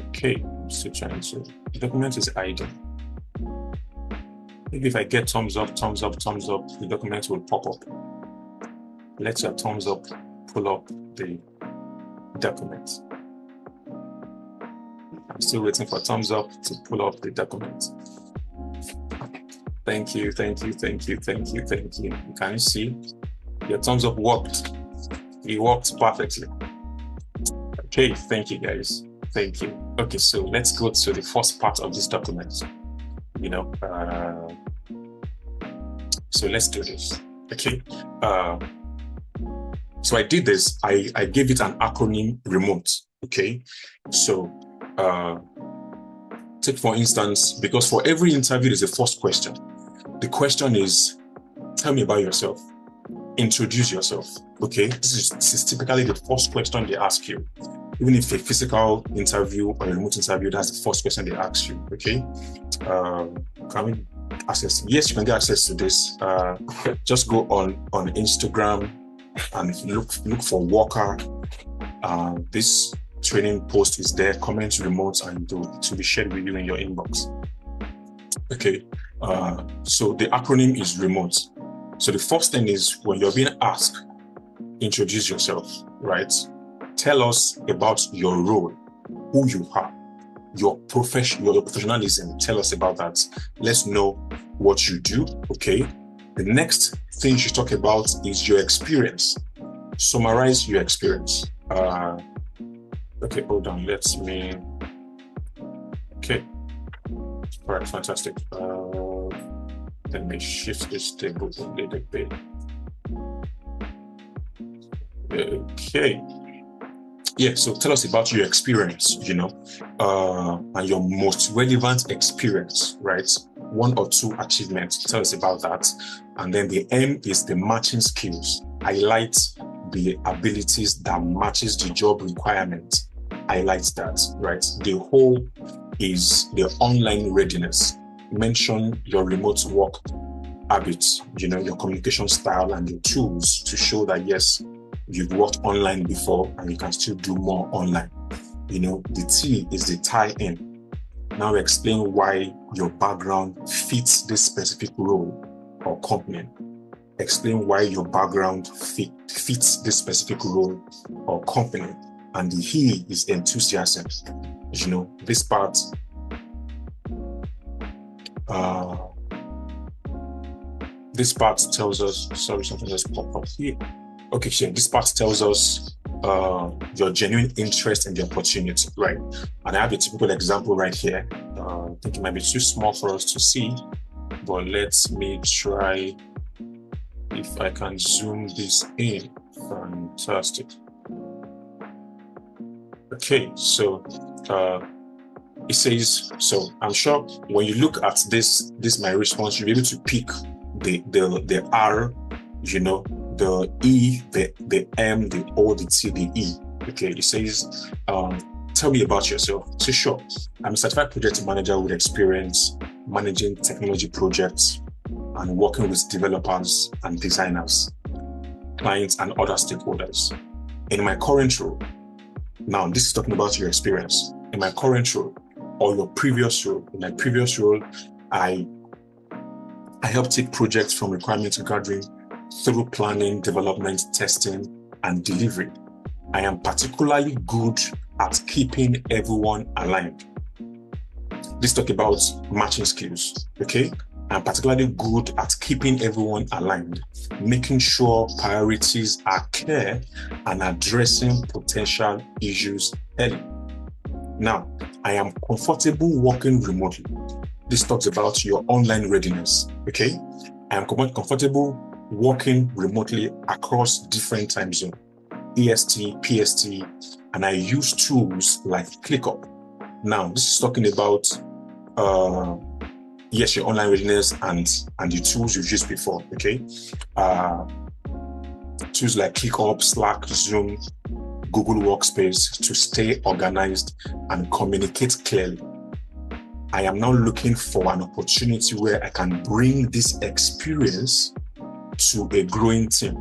Okay, I'm still trying to. The document is idle. Maybe if I get thumbs up, the document will pop up. Let your thumbs up pull up the document. I'm still waiting for thumbs up to pull up the document. Thank you. Can you see? Your thumbs up worked. It worked perfectly. Okay, thank you guys. Thank you. Okay, so let's go to the first part of this document. So let's do this. Okay. So I did this. I gave it an acronym remote. Okay. So take for instance, because for every interview there's a first question. The question is, tell me about yourself. Introduce yourself. Okay. This is typically the first question they ask you. Even if a physical interview or a remote interview, that's the first question they ask you. Okay. Can we access? Yes, you can get access to this. Just go on Instagram and look for Walker. This training post is there. Comment remote and it will be shared with you in your inbox. Okay. So the acronym is remote. So the first thing is when you're being asked, introduce yourself, right? Tell us about your role, who you are, your professionalism. Tell us about that. Let's know what you do. Okay. The next thing you should talk about is your experience. Summarize your experience. Okay, hold on. Okay. All right, fantastic. Let me shift this table a little bit. Okay. Yeah, so tell us about your experience, and your most relevant experience, right? 1 or 2 achievements. Tell us about that. And then the M is the matching skills. Highlight the abilities that matches the job requirement. Highlight that, right? The whole is the online readiness. Mention your remote work habits, your communication style and your tools to show that, yes, you've worked online before and you can still do more online. The T is the tie in. Now explain why your background fits this specific role or company. Explain why your background fits this specific role or company. And the he is enthusiasm. This part tells us, sorry, something just popped up here. Okay, so this part tells us your genuine interest in the opportunity, right? And I have a typical example right here. I think it might be too small for us to see, but let me try if I can zoom this in. Fantastic. Okay, so it says, so I'm sure when you look at this my response, you'll be able to pick the R, the E, the M, the O, the T, the E. Okay, it says, tell me about yourself. So sure, I'm a certified project manager with experience managing technology projects and working with developers and designers, clients, and other stakeholders. In my current role, now this is talking about your experience. In my current role or your previous role, in my previous role, I help take projects from requirement gathering through planning, development, testing, and delivery. I am particularly good at keeping everyone aligned. This talk about matching skills, okay? I'm particularly good at keeping everyone aligned, making sure priorities are clear and addressing potential issues early. Now, I am comfortable working remotely. This talks about your online readiness, okay? I am comfortable working remotely across different time zones, EST, PST, and I use tools like ClickUp. Now, this is talking about yes, your online readiness and the tools you've used before, okay? Tools like ClickUp, Slack, Zoom, Google Workspace to stay organized and communicate clearly. I am now looking for an opportunity where I can bring this experience to a growing team.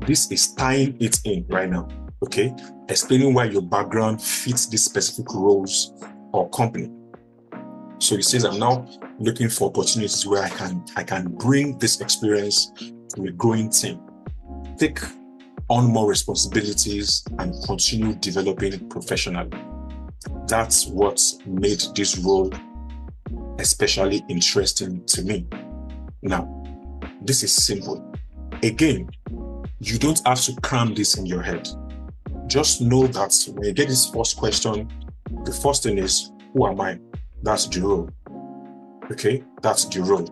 This is tying it in right now, okay? Explaining why your background fits these specific roles or company. So it says I'm now looking for opportunities where I can bring this experience to a growing team, take on more responsibilities, and continue developing professionally. That's what made this role especially interesting to me. Now, this is simple. Again, you don't have to cram this in your head. Just know that when you get this first question, the first thing is, who am I? That's the role. Okay, that's the role.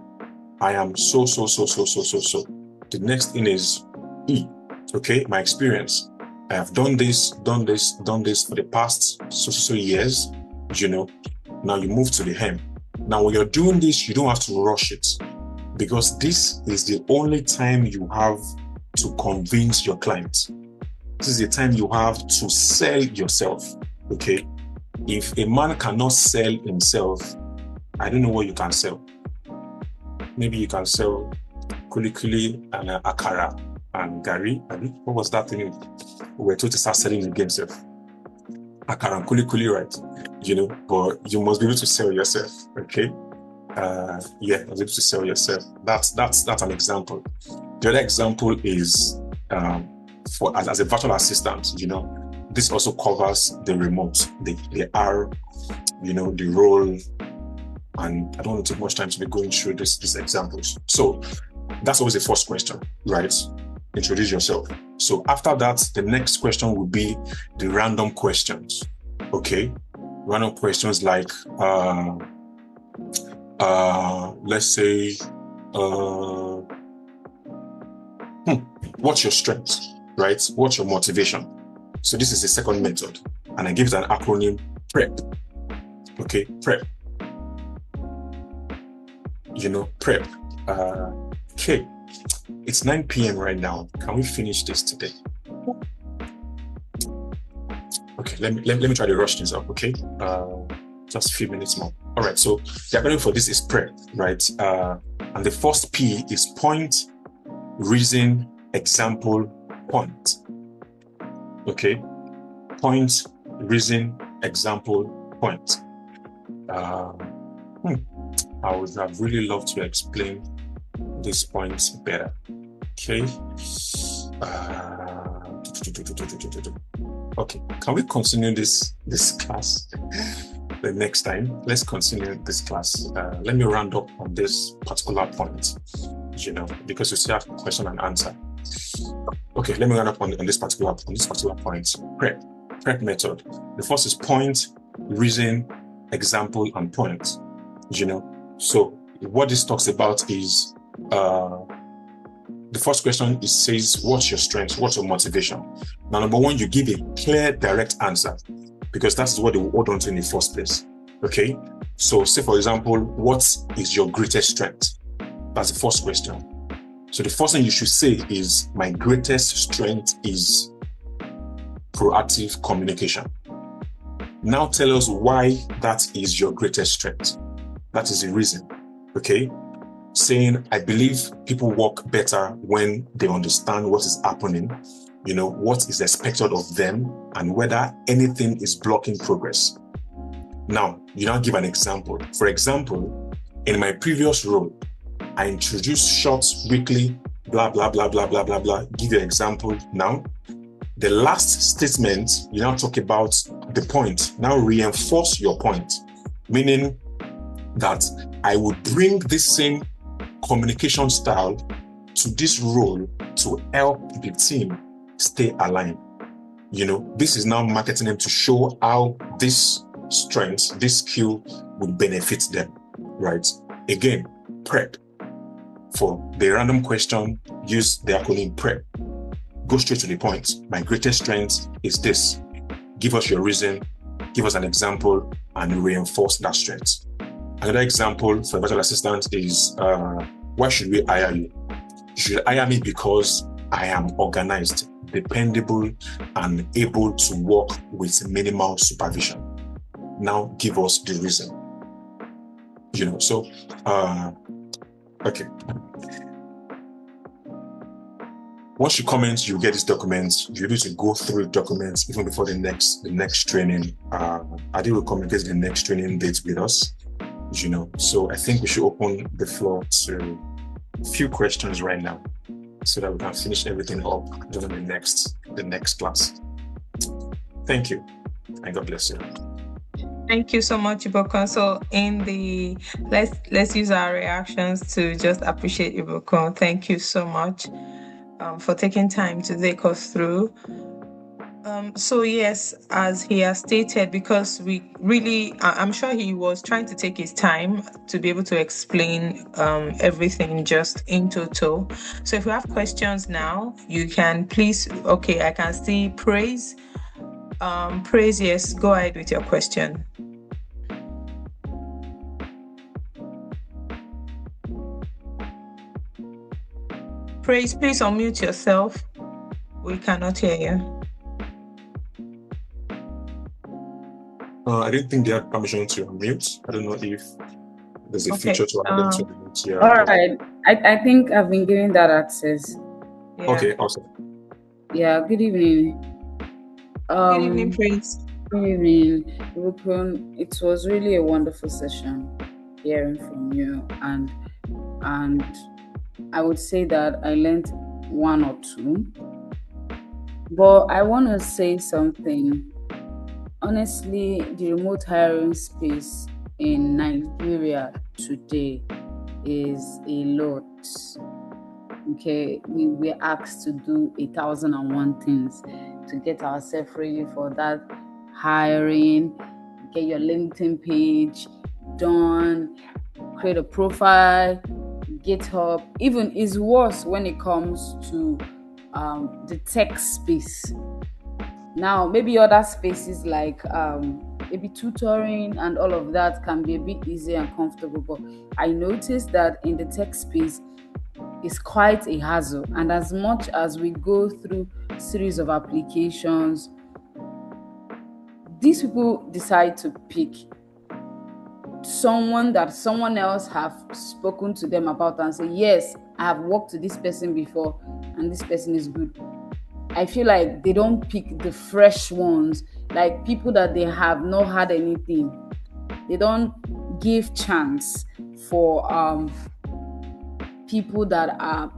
I am so. The next thing is E. Okay, my experience. I have done this for the past so years, Now you move to the hem. Now when you're doing this, you don't have to rush it because this is the only time you have to convince your clients. This is the time you have to sell yourself, okay? If a man cannot sell himself, I don't know what you can sell. Maybe you can sell kuli and akara and gari. What was that thing we were told to start selling again, self? Akara and kuli, right? But you must be able to sell yourself, okay? Yeah, must be able to sell yourself. That's an example. The other example is for as a virtual assistant, this also covers the remote, the R, the role, and I don't want to take much time to be going through these examples. So that's always the first question, right? Introduce yourself. So after that, the next question will be the random questions, okay? Random questions like, let's say, what's your strength, right? What's your motivation? So this is the second method, and I give it an acronym, PREP. Okay, PREP. PREP. Okay, it's 9 p.m. right now. Can we finish this today? Okay, let me try to rush things up. Okay, just a few minutes more. All right. So the acronym for this is PREP, right? And the first P is point, reason, example, point. Okay, point, reason, example, point. I would have really loved to explain these points better. Okay. Okay. Can we continue this class the next time? Let's continue this class. Let me round up on this particular point, because you still have question and answer. Okay, let me round up on this particular point. Prep method. The first is point, reason, example, and point. So what this talks about is the first question says, what's your strength? What's your motivation? Now, number one, you give a clear, direct answer, because that's what they will hold on to in the first place. Okay. So say, for example, what is your greatest strength? That's the first question. So the first thing you should say is, my greatest strength is proactive communication. Now tell us why that is your greatest strength. That is the reason. Okay. Saying, I believe people work better when they understand what is happening, what is expected of them, and whether anything is blocking progress. Now, you now give an example. For example, in my previous role, I introduced short, weekly, blah, blah, blah, blah, blah, blah, blah. Give you an example now. The last statement, you now talk about the point. Now reinforce your point, meaning that I would bring this same communication style to this role to help the team stay aligned. This is now marketing them to show how this strength, this skill would benefit them, right? Again, prep. For the random question, use the acronym PREP. Go straight to the point. My greatest strength is this. Give us your reason, give us an example, and reinforce that strength. Another example for a virtual assistant is, why should we hire you? You should hire me because I am organized, dependable, and able to work with minimal supervision. Now give us the reason. Okay. Once you comment, you get this document. You're able to go through the documents even before the next training. I do communicate the next training date with us. So I think we should open the floor to a few questions right now, so that we can finish everything up during the next class. Thank you, and God bless you. Thank you so much, Ibokon. So let's use our reactions to just appreciate Ibokon. Thank you so much for taking time to take us through. So yes, as he has stated, because I'm sure he was trying to take his time to be able to explain everything just in total. So if you have questions now, you can please, okay, I can see Praise. Praise, yes, go ahead with your question. Praise, please unmute yourself. We cannot hear you. I didn't think they had permission to unmute. I don't know if there's a feature to allow them to unmute. Yeah. All right. I think I've been given that access. Yeah. Okay, awesome. Yeah, good evening. Good evening, Praise. Good evening, Ibokon. It was really a wonderful session hearing from you, and I would say that I learned one or two. But I want to say something. Honestly, the remote hiring space in Nigeria today is a lot. Okay, we were asked to do 1,001 things to get ourselves ready for that hiring, get your LinkedIn page done, create a profile, GitHub. Even is worse when it comes to the tech space. Now, maybe other spaces like maybe tutoring and all of that can be a bit easier and comfortable. But I noticed that in the tech space, it's quite a hassle. And as much as we go through a series of applications, these people decide to pick someone that someone else have spoken to them about and say, yes, I have worked with this person before and this person is good. I feel like they don't pick the fresh ones, like people that they have not had anything. They don't give chance for people that are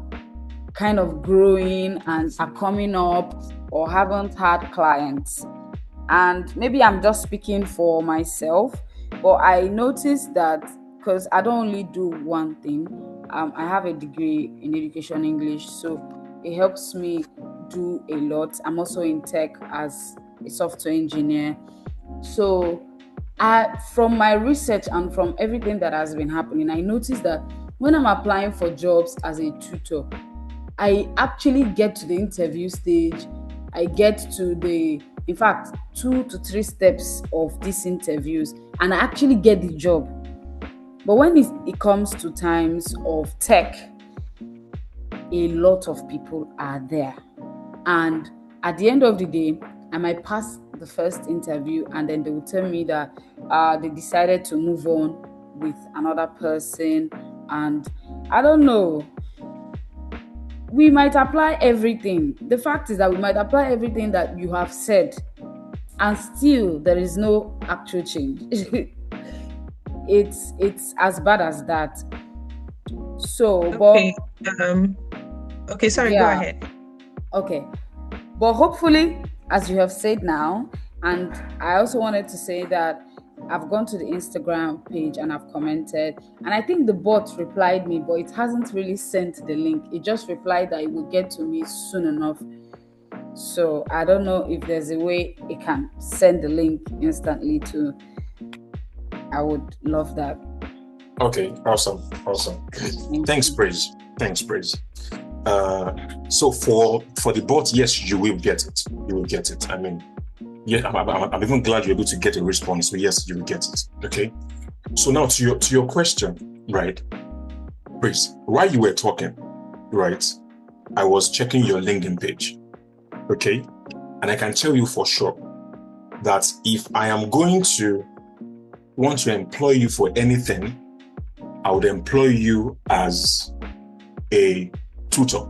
kind of growing and are coming up or haven't had clients. And maybe I'm just speaking for myself, but I noticed that because I don't only do one thing. I have a degree in education English, so it helps me do a lot. I'm also in tech as a software engineer. So from my research and from everything that has been happening, I noticed that when I'm applying for jobs as a tutor, I actually get to the interview stage. I get to in fact, 2 to 3 steps of these interviews, and I actually get the job. But when it comes to times of tech, a lot of people are there. And at the end of the day, I might pass the first interview and then they will tell me that they decided to move on with another person. And I don't know. We might apply everything. The fact is that we might apply everything that you have said, and still there is no actual change. It's as bad as that. So, Okay. Okay, sorry, go yeah, ahead. okay. But hopefully, as you have said now, and I also wanted to say that I've gone to the Instagram page and I've commented, and I think the bot replied me, but it hasn't really sent the link. It just replied that it will get to me soon enough. So I don't know if there's a way it can send the link instantly too. I would love that. Okay, awesome. Thanks, Praise. So for the bot, yes, you will get it. I mean, yeah, I'm even glad you're able to get a response. So yes, you will get it. Okay. So now to your question, right? Praise, while you were talking, right, I was checking your LinkedIn page. Okay, and I can tell you for sure that if I am going to want to employ you for anything, I would employ you as a tutor,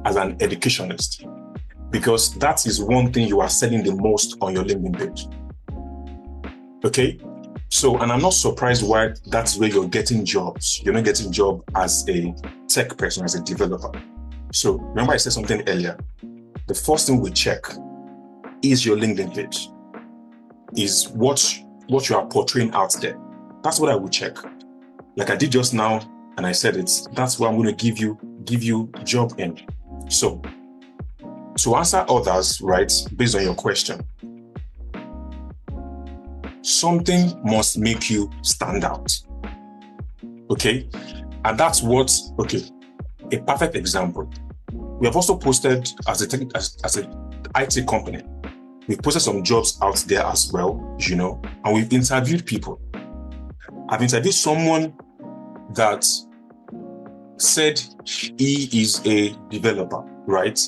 as an educationist, because that is one thing you are selling the most on your LinkedIn page. Okay? So, and I'm not surprised why that's where you're getting jobs. You're not getting job as a tech person, as a developer. So remember I said something earlier. The first thing we check is your LinkedIn page, is what you are portraying out there. That's what I would check. Like I did just now, and I said that's what I'm going to give you job in. So to answer others, right, based on your question, something must make you stand out. Okay? And that's a perfect example. We have also posted as an IT company, we've posted some jobs out there as well, and we've interviewed people. I've interviewed someone that said he is a developer, right?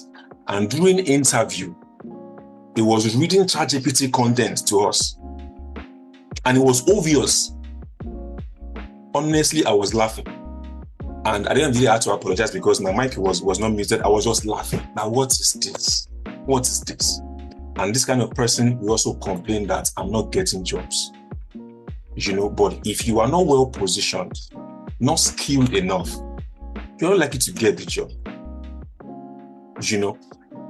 And during the interview, he was reading ChatGPT content to us. And it was obvious. Honestly, I was laughing. And I didn't really have to apologize because my mic was not muted. I was just laughing. Now, what is this? And this kind of person will also complain that I'm not getting jobs. But if you are not well positioned, not skilled enough, you're not likely to get the job.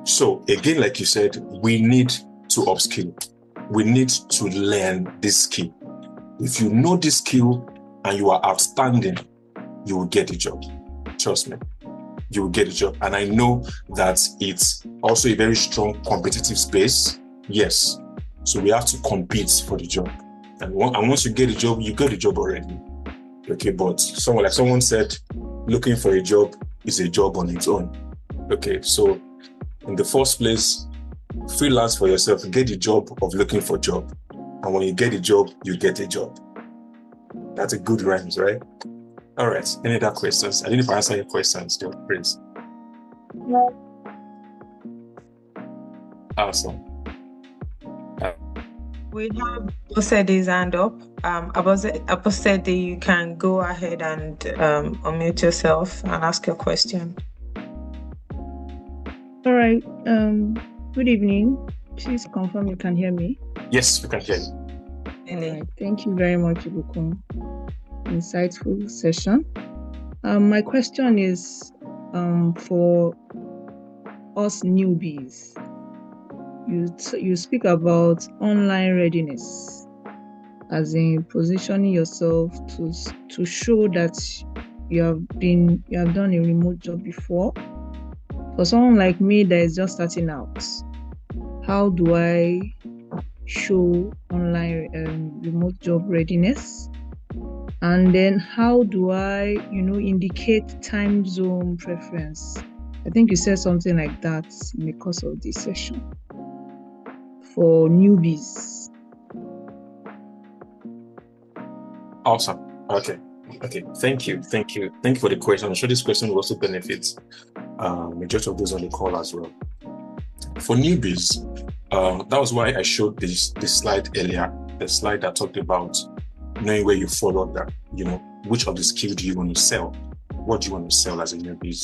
So again, like you said, we need to upskill. We need to learn this skill. If you know this skill and you are outstanding, you will get a job. Trust me, you will get a job. And I know that it's also a very strong competitive space. Yes. So we have to compete for the job. And once you get a job, you got a job already. Okay, but someone said, looking for a job is a job on its own. Okay, so in the first place, freelance for yourself, get the job of looking for a job. And when you get a job, you get a job. That's a good rhymes, right? All right, any other questions? I didn't answer your questions still, Prince. Awesome. We have Abosede hand up. Abosede, you can go ahead and unmute yourself and ask your question. All right. Good evening. Please confirm you can hear me. Yes, we can hear you. All right. Thank you very much, Ibukun. Insightful session. My question is for us newbies. You speak about online readiness, as in positioning yourself to show that you have done a remote job before. For someone like me that is just starting out, how do I show online remote job readiness? And then how do I, indicate time zone preference? I think you said something like that in the course of this session for newbies. Awesome. Okay. Thank you for the question. I'm sure this question will also benefit majority of those on the call as well. For newbies, that was why I showed this slide earlier, the slide that talked about knowing where you fall under, which of the skill do you want to sell? What do you want to sell as a newbie?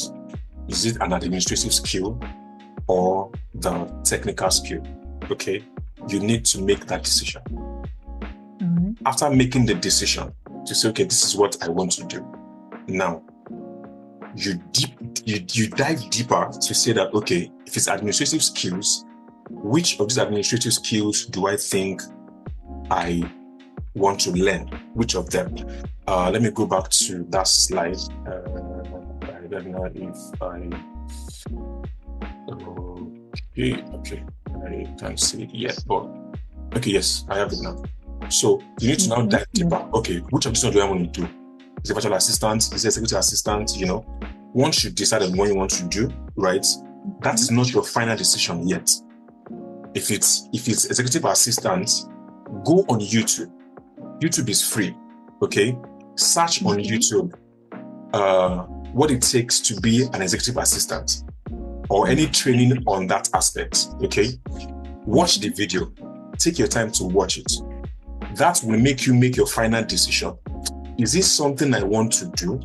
Is it an administrative skill or the technical skill? Okay, you need to make that decision. Mm-hmm. After making the decision to say, okay, this is what I want to do. Now, you dive deeper to say that, okay, if it's administrative skills, which of these administrative skills do I think I want to learn? Which of them? Let me go back to that slide. I don't know if okay. I can't see it yet, but okay, yes, I have it now. So you need to now dive deeper. Okay, which of these do I want to do? Is it virtual assistant? Is it executive assistant? Once you decide on what you want to do, right? That is not your final decision yet. If it's executive assistant, go on YouTube. YouTube is free. Okay, search on YouTube what it takes to be an executive assistant or any training on that aspect. Okay, watch the video. Take your time to watch it. That will make you make your final decision. Is this something I want to do?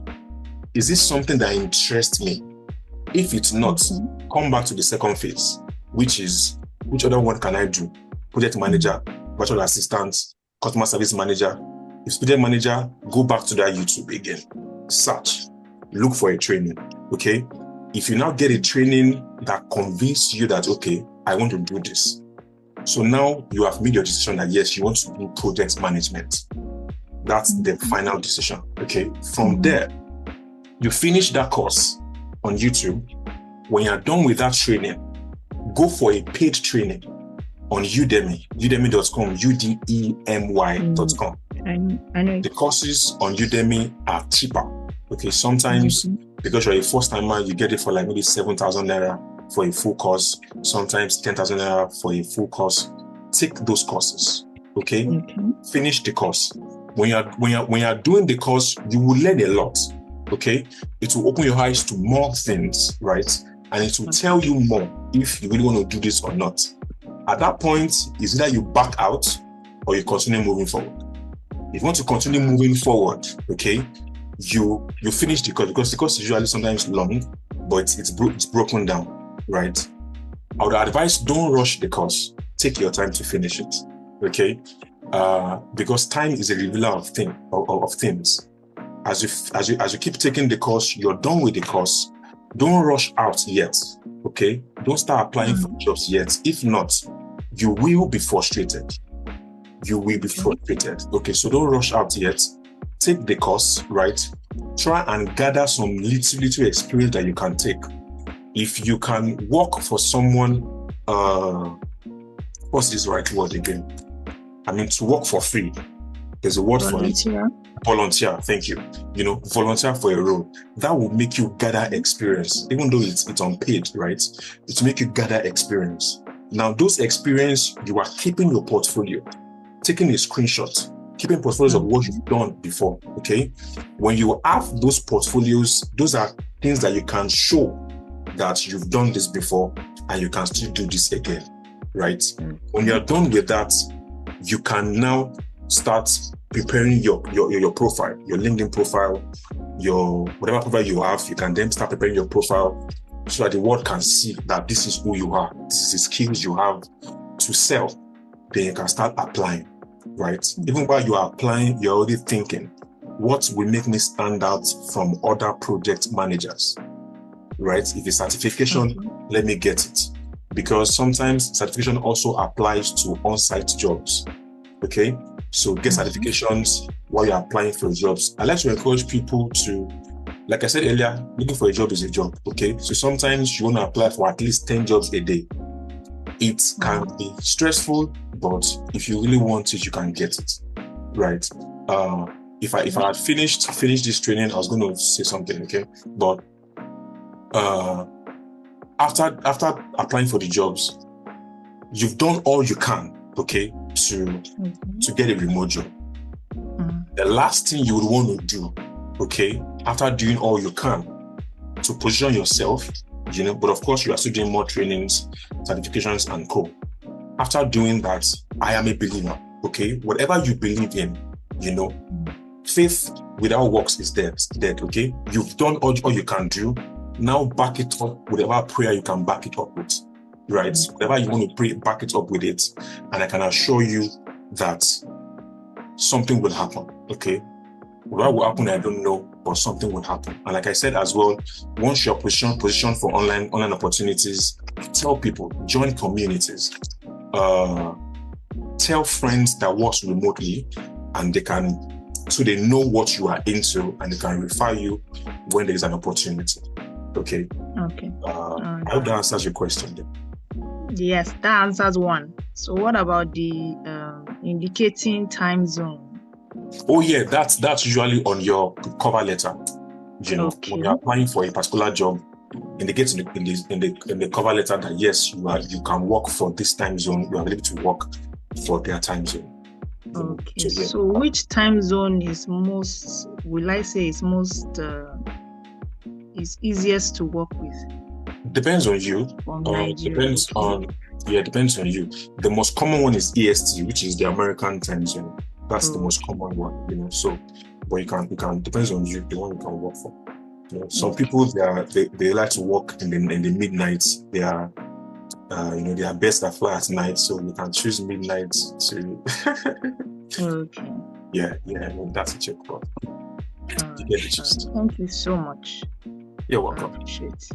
Is this something that interests me? If it's not, come back to the second phase, which is, which other one can I do? Project manager, virtual assistant, customer service manager. If project manager, go back to that YouTube again. Search, look for a training, okay? If you now get a training that convinces you that, okay, I want to do this. So now you have made your decision that yes, you want to do project management. That's the final decision, okay? From there, you finish that course on YouTube. When you're done with that training, go for a paid training on Udemy, udemy.com, udemy.com. I know. The courses on Udemy are cheaper. Okay, sometimes because you're a first timer, you get it for like maybe 7,000 naira for a full course, sometimes 10,000 naira for a full course. Take those courses, okay? Finish the course. When you're doing the course, you will learn a lot, okay? It will open your eyes to more things, right? And it will tell you more if you really want to do this or not. At that point, it's either you back out or you continue moving forward. If you want to continue moving forward, okay, you finish the course, because the course is usually sometimes long, but it's broken down, right? I would advise, don't rush the course. Take your time to finish it, okay? Because time is a revealer of things. As you keep taking the course, you're done with the course. Don't rush out yet, okay? Don't start applying for jobs yet. If not, you will be frustrated. Okay, so don't rush out yet. Take the course, right? Try and gather some little experience that you can take. If you can work for someone, what's this right word again? I mean, to work for free. There's a word for it. Volunteer. Thank you. Volunteer for a role. That will make you gather experience, even though it's unpaid, right? It will make you gather experience. Now, those experience, you are keeping your portfolio, taking a screenshot, keeping portfolios of what you've done before, okay? When you have those portfolios, those are things that you can show that you've done this before and you can still do this again, right? When you're done with that, you can now start preparing your profile, your LinkedIn profile, your whatever profile you have. You can then start preparing your profile. so that the world can see that this is who you are, this is the skills you have to sell. Then you can start applying, right? Even while you are applying, you're already thinking, what will make me stand out from other project managers, right? If it's certification, let me get it. Because sometimes certification also applies to on-site jobs, okay? So get certifications while you're applying for jobs. I like to encourage people to, like I said earlier, looking for a job is a job, okay? So sometimes you want to apply for at least 10 jobs a day. It can be stressful, but if you really want it, you can get it, right? If I had finished this training, I was going to say something, okay? But after applying for the jobs, you've done all you can, okay, to get a remote job. The last thing you would want to do, okay, after doing all you can to position yourself, but of course you are still doing more trainings, certifications and co. After doing that, I am a believer, okay? Whatever you believe in, faith without works is dead, okay? You've done all you can do. Now back it up with whatever prayer you can back it up with, right? Whatever you want to pray, back it up with it. And I can assure you that something will happen, okay? What will happen, I don't know, but something will happen. And like I said as well, once you're positioned for online opportunities, tell people, join communities, tell friends that work remotely, and they know what you are into, and they can refer you when there is an opportunity. Okay. Okay. I hope that answers your question then. Yes, that answers one. So what about the indicating time zone? Oh yeah, that's usually on your cover letter. Okay. When you're applying for a particular job, indicate in the cover letter that yes, you can work for this time zone. You are able to work for their time zone. Okay. So which time zone is most? Will I say is most? Is easiest to work with? Depends on you. Depends on you. The most common one is EST, which is the American time zone. That's the most common one, So, but you can depends on you, the one you can work for. Some people they like to work in the midnights. They are they are best at fly at night, so you can choose midnight to. Okay. Yeah, that's a check for. Thank you so much. You're welcome. I appreciate it.